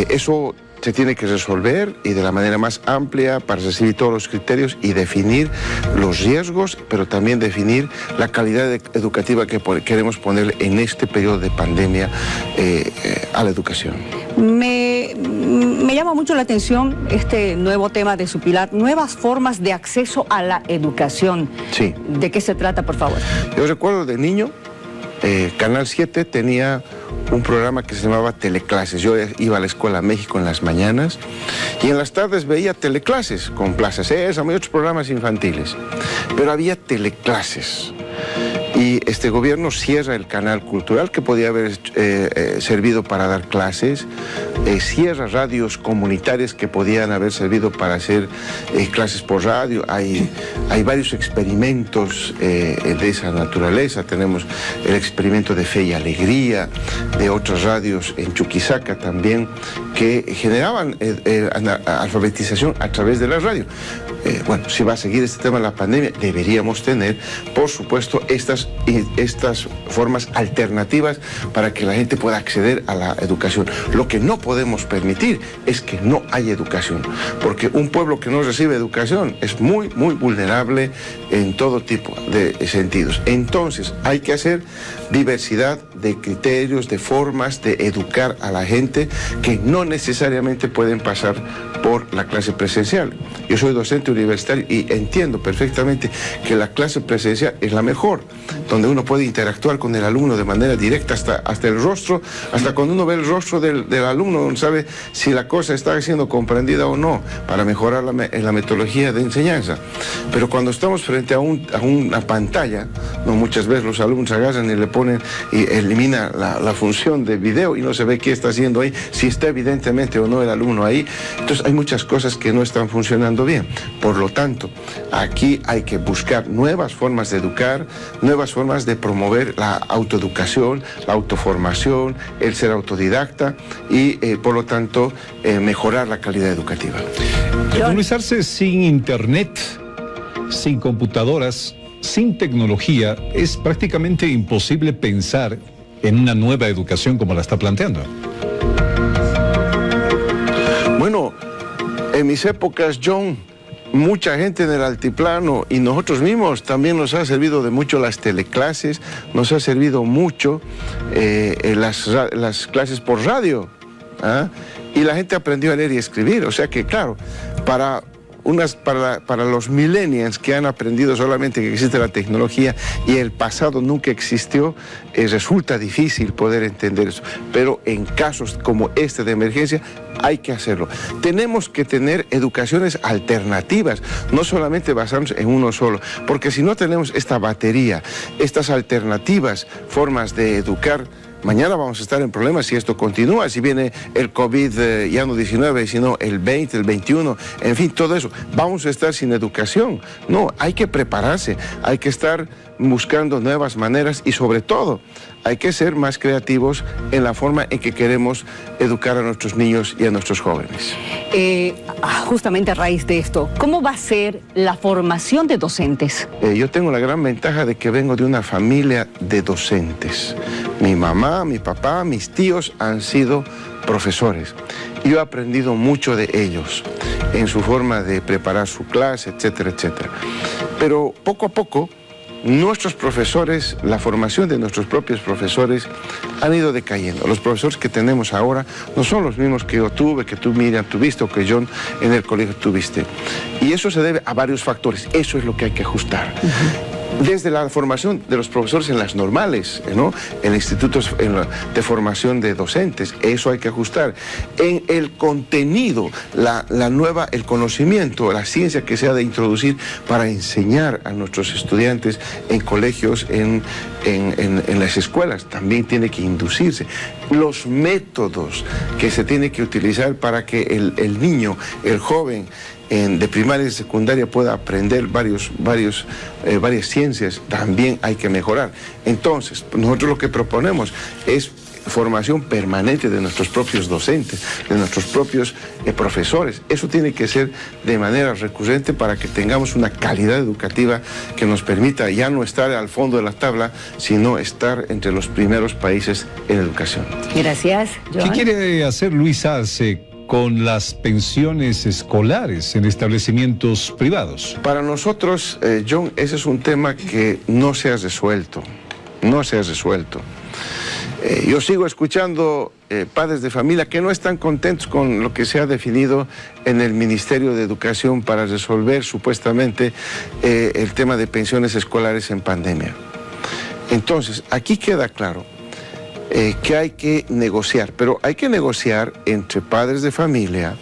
Eso se tiene que resolver, y de la manera más amplia, para recibir todos los criterios y definir los riesgos, pero también definir la calidad educativa que queremos poner en este periodo de pandemia a la educación. Me Me llama mucho la atención este nuevo tema de su pilar, nuevas formas de acceso a la educación. Sí. ¿De qué se trata, por favor? Yo recuerdo de niño, Canal 7 tenía un programa que se llamaba Teleclases. Yo iba a la Escuela México en las mañanas y en las tardes veía Teleclases con Plaza Sésamo y otros programas infantiles. Pero había Teleclases. Y este gobierno cierra el canal cultural que podía haber servido para dar clases, cierra radios comunitarias que podían haber servido para hacer clases por radio. Hay varios experimentos de esa naturaleza. Tenemos el experimento de Fe y Alegría, de otras radios en Chuquisaca también, que generaban alfabetización a través de la radio. Bueno, si va a seguir este tema de la pandemia, deberíamos tener, por supuesto, estas formas alternativas para que la gente pueda acceder a la educación. Lo que no podemos permitir es que no haya educación, porque un pueblo que no recibe educación es muy, muy vulnerable en todo tipo de sentidos. Entonces, hay que hacer diversidad de criterios, de formas de educar a la gente que no necesariamente pueden pasar por la clase presencial. Yo soy docente universitario y entiendo perfectamente que la clase presencial es la mejor, donde uno puede interactuar con el alumno de manera directa hasta el rostro, hasta cuando uno ve el rostro del alumno, uno sabe si la cosa está siendo comprendida o no, para mejorar la metodología de enseñanza. Pero cuando estamos frente a una pantalla, no, muchas veces los alumnos agarran y le ponen y elimina la función de video y no se ve qué está haciendo ahí, si está evidentemente o no el alumno ahí. Entonces hay muchas cosas que no están funcionando bien. Por lo tanto, aquí hay que buscar nuevas formas de educar, nuevas formas de promover la autoeducación, la autoformación, el ser autodidacta y, por lo tanto, mejorar la calidad educativa. Comunicarse sin internet, sin computadoras, sin tecnología, es prácticamente imposible pensar en una nueva educación como la está planteando. Bueno, en mis épocas, John, mucha gente en el altiplano y nosotros mismos también nos ha servido de mucho las teleclases, nos ha servido mucho las clases por radio, ¿ah? Y la gente aprendió a leer y escribir, o sea que claro, para los millennials que han aprendido solamente que existe la tecnología y el pasado nunca existió, resulta difícil poder entender eso. Pero en casos como este de emergencia hay que hacerlo. Tenemos que tener educaciones alternativas, no solamente basarnos en uno solo, porque si no tenemos esta batería, estas alternativas, formas de educar, mañana vamos a estar en problemas si esto continúa, si viene el COVID, ya no 19, sino el 20, el 21, en fin, todo eso. Vamos a estar sin educación. No, hay que prepararse, hay que estar buscando nuevas maneras y sobre todo hay que ser más creativos en la forma en que queremos educar a nuestros niños y a nuestros jóvenes. Justamente a raíz de esto, ¿cómo va a ser la formación de docentes? Yo tengo la gran ventaja de que vengo de una familia de docentes. Mi mamá, mi papá, mis tíos han sido profesores. Yo he aprendido mucho de ellos en su forma de preparar su clase, etcétera, etcétera. Pero poco a poco, nuestros profesores, la formación de nuestros propios profesores han ido decayendo. Los profesores que tenemos ahora no son los mismos que yo tuve, que tú, Miriam, tuviste o que John en el colegio tuviste. Y eso se debe a varios factores. Eso es lo que hay que ajustar. Desde la formación de los profesores en las normales, ¿no? En institutos de formación de docentes, eso hay que ajustar. En el contenido, el conocimiento, la ciencia que se ha de introducir para enseñar a nuestros estudiantes en colegios, en las escuelas, también tiene que inducirse. Los métodos que se tiene que utilizar para que el niño, el joven, de primaria y secundaria pueda aprender varias ciencias, también hay que mejorar. Entonces, nosotros lo que proponemos es formación permanente de nuestros propios docentes, de nuestros propios profesores. Eso tiene que ser de manera recurrente para que tengamos una calidad educativa que nos permita ya no estar al fondo de la tabla, sino estar entre los primeros países en educación. Gracias, John. ¿Qué quiere hacer Luis Arce con las pensiones escolares en establecimientos privados? Para nosotros, John, ese es un tema que no se ha resuelto. No se ha resuelto. Yo sigo escuchando padres de familia que no están contentos con lo que se ha definido en el Ministerio de Educación para resolver supuestamente el tema de pensiones escolares en pandemia. Entonces, aquí queda claro que hay que negociar, pero hay que negociar entre padres de familia,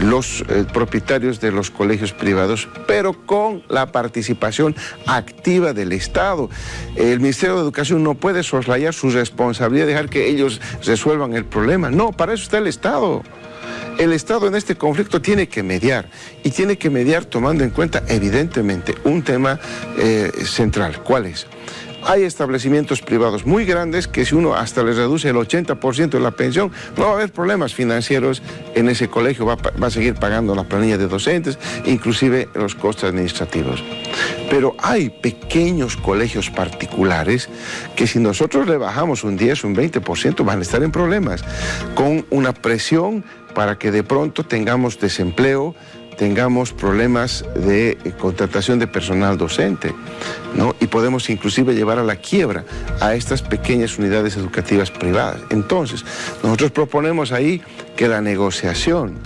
los propietarios de los colegios privados, pero con la participación activa del Estado. El Ministerio de Educación no puede soslayar su responsabilidad, dejar que ellos resuelvan el problema. No, para eso está el Estado. El Estado en este conflicto tiene que mediar, y tiene que mediar tomando en cuenta evidentemente un tema central. ¿Cuál es? Hay establecimientos privados muy grandes que si uno hasta les reduce el 80% de la pensión, no va a haber problemas financieros en ese colegio, va a seguir pagando la planilla de docentes, inclusive los costos administrativos. Pero hay pequeños colegios particulares que si nosotros le bajamos un 10, un 20%, van a estar en problemas, con una presión para que de pronto tengamos desempleo, tengamos problemas de contratación de personal docente, ¿no? Y podemos inclusive llevar a la quiebra a estas pequeñas unidades educativas privadas. Entonces, nosotros proponemos ahí que la negociación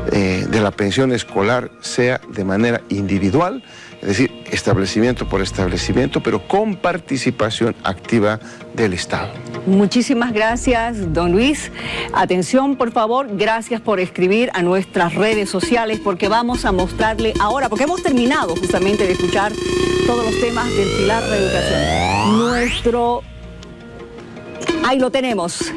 de la pensión escolar sea de manera individual, es decir, establecimiento por establecimiento, pero con participación activa del Estado. Muchísimas gracias, don Luis. Atención, por favor, gracias por escribir a nuestras redes sociales, porque vamos a mostrarle ahora, porque hemos terminado justamente de escuchar todos los temas del pilar de educación. Ahí lo tenemos.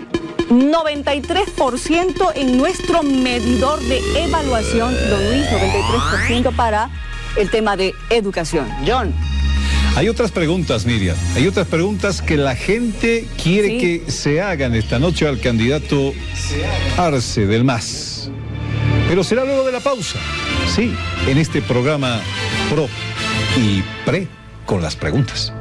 93% en nuestro medidor de evaluación, don Luis, 93% para el tema de educación. John. Hay otras preguntas, Miriam. Hay otras preguntas que la gente quiere que se hagan esta noche al candidato Arce del MAS. Pero será luego de la pausa. Sí, en este programa Pro y Pre con las preguntas.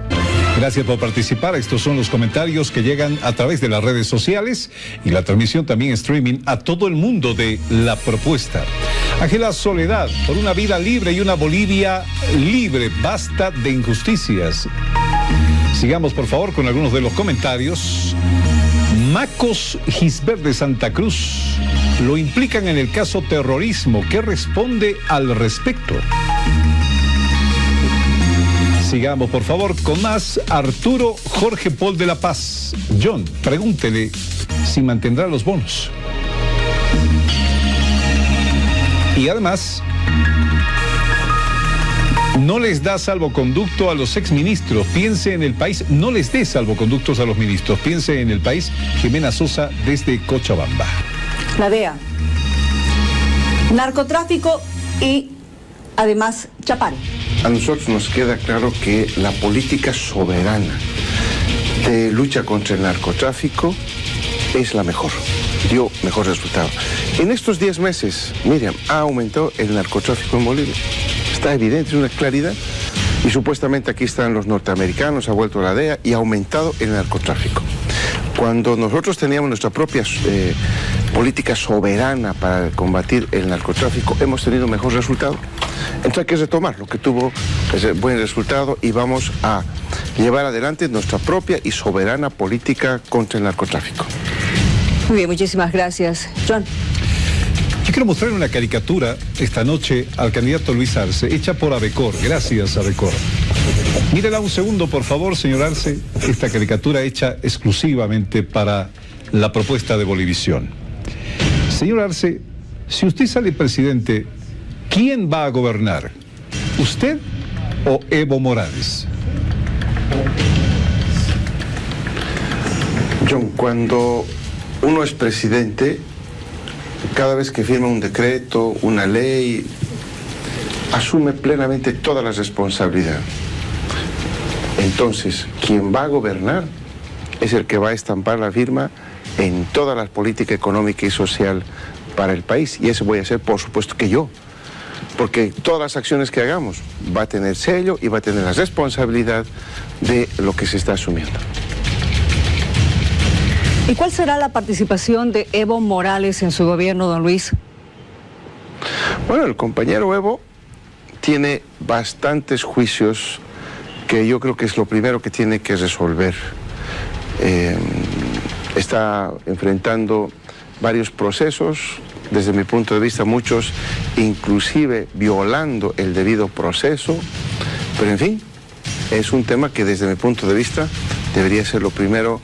Gracias por participar. Estos son los comentarios que llegan a través de las redes sociales y la transmisión también streaming a todo el mundo de La Propuesta. Ángela Soledad, por una vida libre y una Bolivia libre. Basta de injusticias. Sigamos, por favor, con algunos de los comentarios. Macos Gisbert de Santa Cruz. Lo implican en el caso terrorismo. ¿Qué responde al respecto? Sigamos, por favor, con más. Arturo Jorge Paul de la Paz. John, pregúntele si mantendrá los bonos. Y además, no les da salvoconducto a los exministros. Piense en el país. No les dé salvoconductos a los ministros. Piense en el país. Jimena Sosa desde Cochabamba. La DEA. Narcotráfico y además Chapán. A nosotros nos queda claro que la política soberana de lucha contra el narcotráfico es la mejor, dio mejor resultado. En estos 10 meses, Miriam, ha aumentado el narcotráfico en Bolivia. Está evidente, es una claridad. Y supuestamente aquí están los norteamericanos, ha vuelto la DEA y ha aumentado el narcotráfico. Cuando nosotros teníamos nuestra propia política soberana para combatir el narcotráfico, hemos tenido mejor resultado. Entonces hay que retomar lo que tuvo ese buen resultado y vamos a llevar adelante nuestra propia y soberana política contra el narcotráfico. Muy bien, muchísimas gracias. John. Yo quiero mostrar una caricatura esta noche al candidato Luis Arce, hecha por Abecor. Gracias, Abecor. Mírela un segundo, por favor, señor Arce. Esta caricatura hecha exclusivamente para La Propuesta de Bolivisión. Señor Arce, si usted sale presidente, ¿quién va a gobernar? ¿Usted o Evo Morales? John, cuando uno es presidente, cada vez que firma un decreto, una ley, asume plenamente toda la responsabilidad. Entonces, quien va a gobernar es el que va a estampar la firma en toda la política económica y social para el país. Y eso voy a hacer, por supuesto, que yo. Porque todas las acciones que hagamos va a tener sello y va a tener la responsabilidad de lo que se está asumiendo. ¿Y cuál será la participación de Evo Morales en su gobierno, don Luis? Bueno, el compañero Evo tiene bastantes juicios que yo creo que es lo primero que tiene que resolver. está enfrentando varios procesos, desde mi punto de vista muchos inclusive violando el debido proceso, pero en fin, es un tema que desde mi punto de vista debería ser lo primero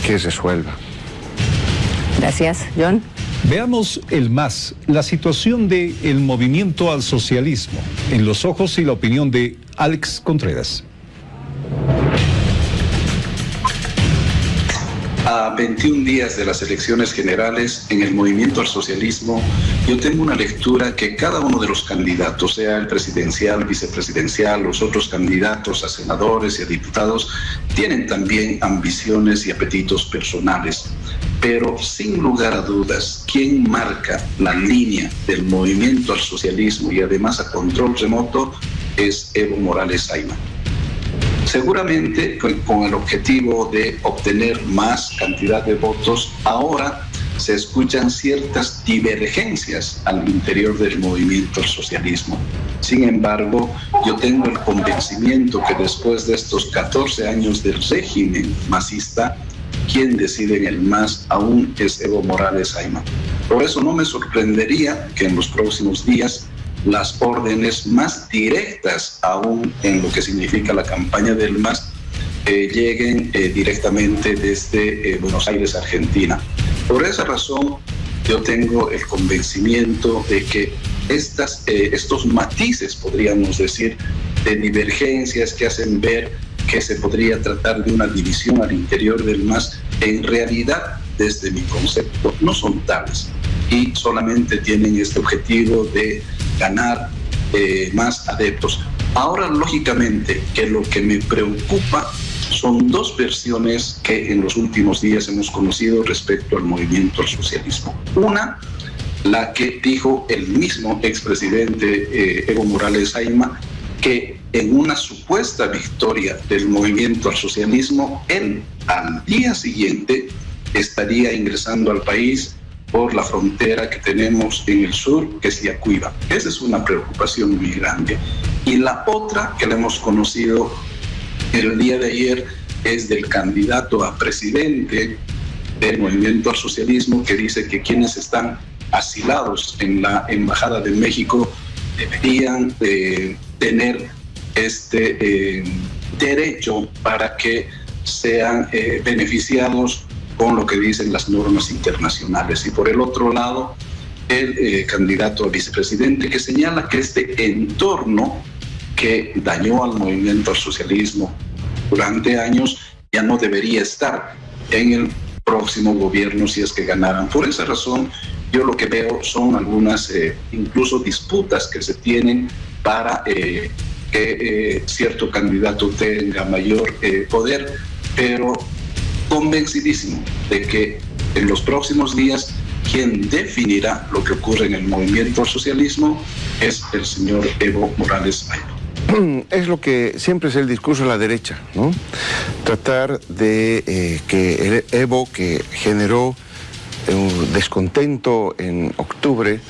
que resuelva. Gracias, John. Veamos el MAS, la situación del movimiento al socialismo, en los ojos y la opinión de Alex Contreras. A 21 días de las elecciones generales en el movimiento al socialismo, yo tengo una lectura que cada uno de los candidatos, sea el presidencial, vicepresidencial, los otros candidatos a senadores y a diputados, tienen también ambiciones y apetitos personales. Pero sin lugar a dudas, quien marca la línea del movimiento al socialismo y además a control remoto es Evo Morales Ayma. Seguramente con el objetivo de obtener más cantidad de votos, ahora se escuchan ciertas divergencias al interior del movimiento al socialismo. Sin embargo, yo tengo el convencimiento que después de estos 14 años del régimen masista, quien decide en el MAS aún es Evo Morales Ayma. Por eso no me sorprendería que en los próximos días las órdenes más directas aún en lo que significa la campaña del MAS lleguen directamente desde Buenos Aires, Argentina. Por esa razón yo tengo el convencimiento de que estos matices, podríamos decir, de divergencias que hacen ver que se podría tratar de una división al interior del MAS, en realidad, desde mi concepto, no son tales y solamente tienen este objetivo de ganar más adeptos. Ahora, lógicamente, que lo que me preocupa son dos versiones que en los últimos días hemos conocido respecto al movimiento al socialismo. Una, la que dijo el mismo expresidente Evo Morales Ayma, que en una supuesta victoria del movimiento al socialismo, él al día siguiente estaría ingresando al país por la frontera que tenemos en el sur, que es Yacuiba. Esa es una preocupación muy grande. Y la otra que la hemos conocido el día de ayer es del candidato a presidente del movimiento al socialismo, que dice que quienes están asilados en la Embajada de México deberían tener este derecho para que sean beneficiados con lo que dicen las normas internacionales. Y por el otro lado, el candidato a vicepresidente, que señala que este entorno que dañó al movimiento al socialismo durante años ya no debería estar en el próximo gobierno si es que ganaran. Por esa razón, yo lo que veo son algunas incluso disputas que se tienen para que cierto candidato tenga mayor poder, pero convencidísimo de que en los próximos días quien definirá lo que ocurre en el movimiento al socialismo es el señor Evo Morales Ayma. Es lo que siempre es el discurso de la derecha, ¿no? Tratar de que el Evo, que generó un descontento en octubre,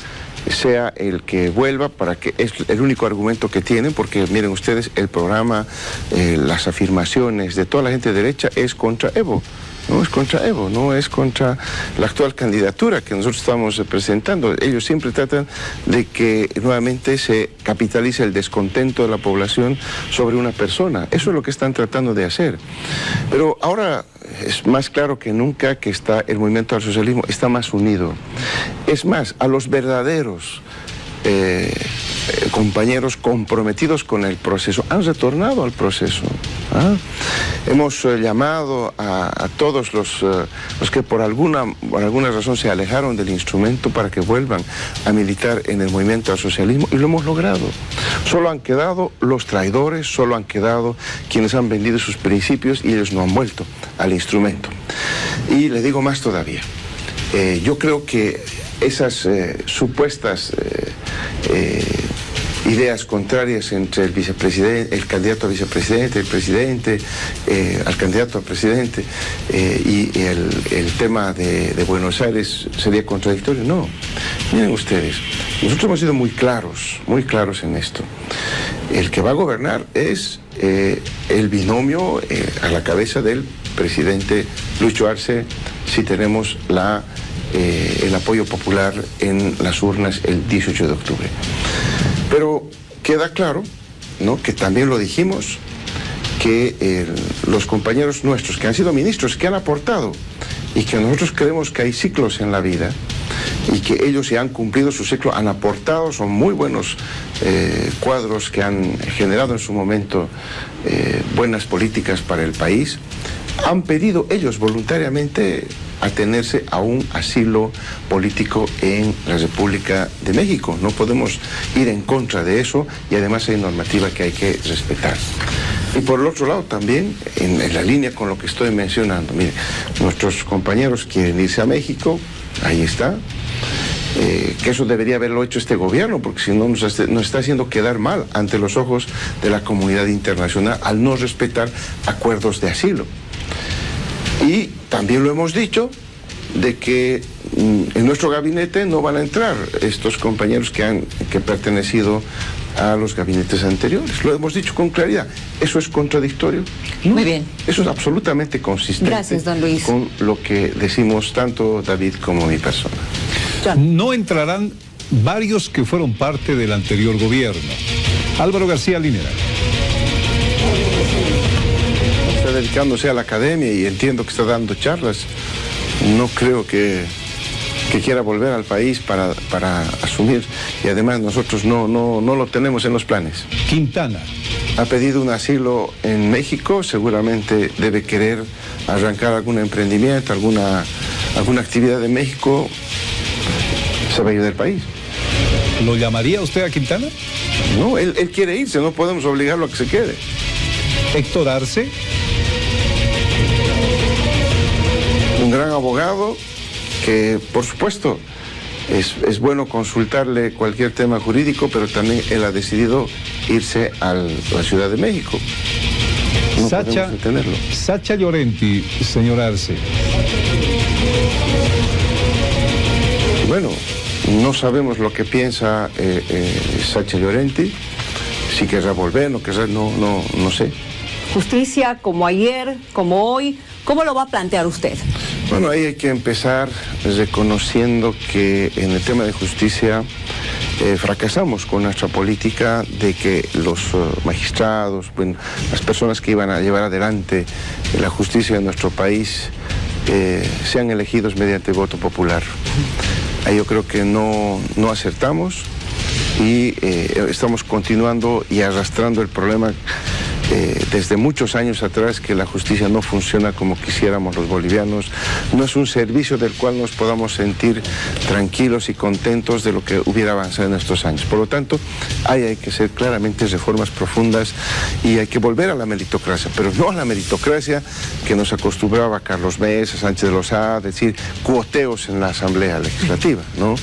sea el que vuelva, para que es el único argumento que tienen, porque miren ustedes, el programa, las afirmaciones de toda la gente de derecha es contra Evo. No es contra Evo, no es contra la actual candidatura que nosotros estamos presentando. Ellos siempre tratan de que nuevamente se capitalice el descontento de la población sobre una persona. Eso es lo que están tratando de hacer. Pero ahora es más claro que nunca que el movimiento al socialismo está más unido. Es más, a los verdaderos compañeros comprometidos con el proceso han retornado al proceso. Hemos llamado a todos los que por alguna razón se alejaron del instrumento para que vuelvan a militar en el movimiento al socialismo, y lo hemos logrado. Solo han quedado los traidores, solo han quedado quienes han vendido sus principios, y ellos no han vuelto al instrumento. Y le digo más todavía. Yo creo que esas supuestas ideas contrarias entre el candidato a vicepresidente, el presidente, al candidato a presidente, y el tema de Buenos Aires sería contradictorio. No. Miren ustedes, nosotros hemos sido muy claros en esto. el que va a gobernar es el binomio a la cabeza del presidente Lucho Arce, si tenemos el apoyo popular en las urnas el 18 de octubre. Pero queda claro, ¿no?, que también lo dijimos, que los compañeros nuestros que han sido ministros, que han aportado, y que nosotros creemos que hay ciclos en la vida, y que ellos ya han cumplido su ciclo, han aportado, son muy buenos cuadros que han generado en su momento buenas políticas para el país, han pedido ellos voluntariamente atenerse a un asilo político en la República de México. No podemos ir en contra de eso, y además hay normativa que hay que respetar. Y por el otro lado también, en la línea con lo que estoy mencionando, mire, nuestros compañeros quieren irse a México, ahí está, que eso debería haberlo hecho este gobierno, porque si no nos está haciendo quedar mal ante los ojos de la comunidad internacional al no respetar acuerdos de asilo. Y también lo hemos dicho, de que en nuestro gabinete no van a entrar estos compañeros que han pertenecido a los gabinetes anteriores. Lo hemos dicho con claridad. ¿Eso es contradictorio? No. Muy bien. Eso es absolutamente consistente. Gracias, don Luis. Con lo que decimos tanto David como mi persona. No entrarán varios que fueron parte del anterior gobierno. Álvaro García Linera. Está dedicándose a la academia y entiendo que está dando charlas. No creo que quiera volver al país para asumir, y además nosotros no lo tenemos en los planes. Quintana. Ha pedido un asilo en México, seguramente debe querer arrancar algún emprendimiento, alguna actividad en México, se va a ir del país. ¿Lo llamaría usted a Quintana? No, él quiere irse, no podemos obligarlo a que se quede. Héctor Arce. Un gran abogado que, por supuesto, es bueno consultarle cualquier tema jurídico, pero también él ha decidido irse a la Ciudad de México. No podemos detenerlo. Sacha Llorenti, señor Arce. Bueno, no sabemos lo que piensa Sacha Llorenti, si querrá volver, no querrá, no sé. Justicia como ayer, como hoy, ¿cómo lo va a plantear usted? Bueno, ahí hay que empezar reconociendo que en el tema de justicia fracasamos con nuestra política de que los magistrados, bueno, las personas que iban a llevar adelante la justicia de nuestro país sean elegidos mediante voto popular. Ahí yo creo que no acertamos y estamos continuando y arrastrando el problema desde muchos años atrás, que la justicia no funciona como quisiéramos los bolivianos. No es un servicio del cual nos podamos sentir tranquilos y contentos de lo que hubiera avanzado en estos años. Por lo tanto, hay que hacer claramente reformas profundas y hay que volver a la meritocracia, pero no a la meritocracia que nos acostumbraba Carlos Mesa, Sánchez de Lozada, decir cuoteos en la Asamblea Legislativa, ¿no?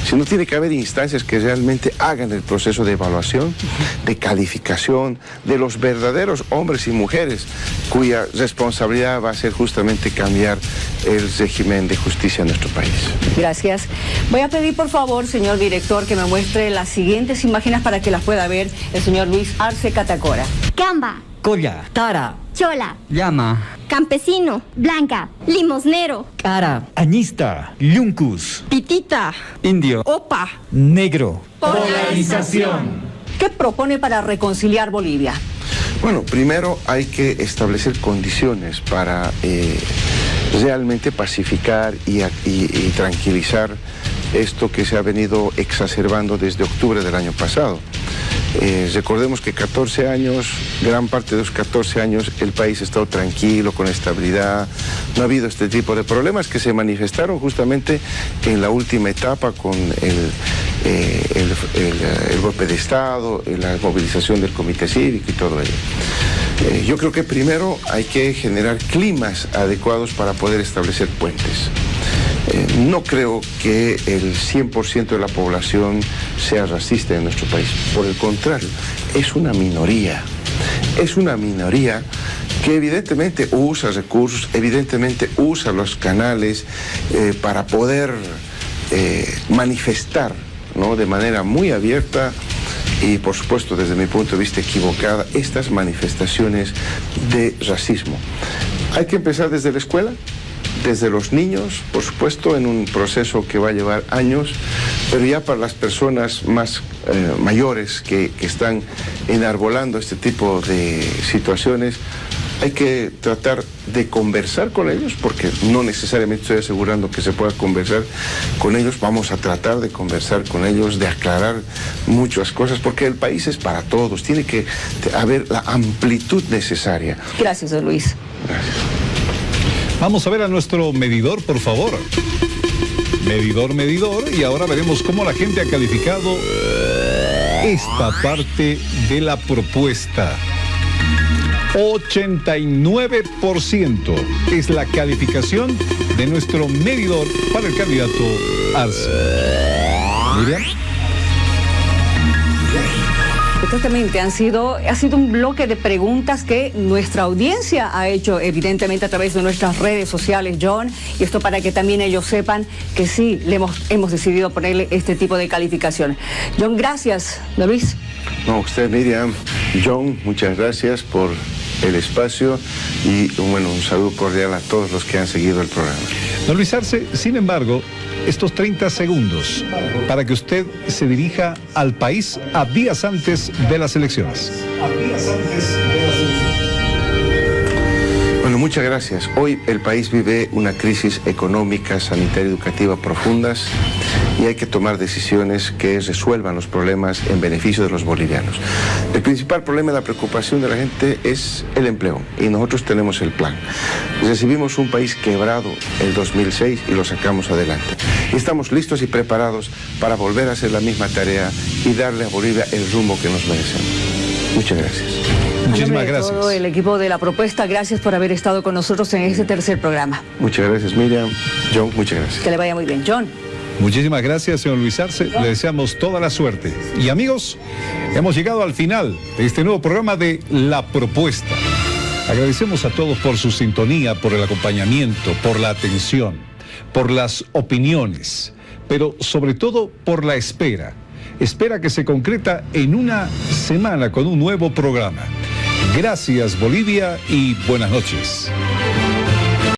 Sino tiene que haber instancias que realmente hagan el proceso de evaluación, de calificación de los verdaderos hombres y mujeres cuya responsabilidad va a ser justamente cambiar el régimen de justicia en nuestro país. Gracias. Voy a pedir, por favor, señor director, que me muestre las siguientes imágenes para que las pueda ver el señor Luis Arce Catacora. Camba. Colla. Tara. Chola. Llama. Campesino. Blanca. Limosnero. Cara. Añista. Yuncus. Pitita. Indio. Opa. Negro. Polarización. ¿Qué propone para reconciliar Bolivia? Bueno, primero hay que establecer condiciones para realmente pacificar y tranquilizar esto que se ha venido exacerbando desde octubre del año pasado. Recordemos que 14 años, gran parte de los 14 años, el país ha estado tranquilo, con estabilidad. No ha habido este tipo de problemas que se manifestaron justamente en la última etapa con el golpe de Estado, la movilización del Comité Cívico y todo ello. Yo creo que primero hay que generar climas adecuados para poder establecer puentes. No creo que el 100% de la población sea racista en nuestro país. Por el contrario, es una minoría. Es una minoría que evidentemente usa recursos, evidentemente usa los canales para poder manifestar, ¿no?, de manera muy abierta y por supuesto desde mi punto de vista equivocada estas manifestaciones de racismo. Hay que empezar desde la escuela, desde los niños, por supuesto, en un proceso que va a llevar años, pero ya para las personas más mayores que están enarbolando este tipo de situaciones, hay que tratar de conversar con ellos, porque no necesariamente estoy asegurando que se pueda conversar con ellos. Vamos a tratar de conversar con ellos, de aclarar muchas cosas, porque el país es para todos, tiene que haber la amplitud necesaria. Gracias, don Luis. Gracias. Vamos a ver a nuestro medidor, por favor. Medidor, y ahora veremos cómo la gente ha calificado esta parte de la propuesta. 89% es la calificación de nuestro medidor para el candidato Arce. Miriam. Exactamente, ha sido un bloque de preguntas que nuestra audiencia ha hecho evidentemente a través de nuestras redes sociales, John, y esto para que también ellos sepan que sí, hemos decidido ponerle este tipo de calificación. John, gracias. ¿Don Luis? No, usted, Miriam, John, muchas gracias por el espacio y bueno, un saludo cordial a todos los que han seguido el programa. Don Luis Arce, sin embargo, estos 30 segundos para que usted se dirija al país a días antes de las elecciones. Bueno, muchas gracias. Hoy el país vive una crisis económica, sanitaria y educativa profundas y hay que tomar decisiones que resuelvan los problemas en beneficio de los bolivianos. El principal problema de la preocupación de la gente es el empleo y nosotros tenemos el plan. Recibimos un país quebrado el 2006 y lo sacamos adelante. Y estamos listos y preparados para volver a hacer la misma tarea y darle a Bolivia el rumbo que nos merecemos. Muchas gracias. Muchísimas gracias. Todo el equipo de La Propuesta, gracias por haber estado con nosotros en este tercer programa. Muchas gracias, Miriam. John, muchas gracias. Que le vaya muy bien. John. Muchísimas gracias, señor Luis Arce. Le deseamos toda la suerte. Y amigos, hemos llegado al final de este nuevo programa de La Propuesta. Agradecemos a todos por su sintonía, por el acompañamiento, por la atención, por las opiniones, pero sobre todo por la espera. Espera que se concreta en una semana con un nuevo programa. Gracias, Bolivia, y buenas noches.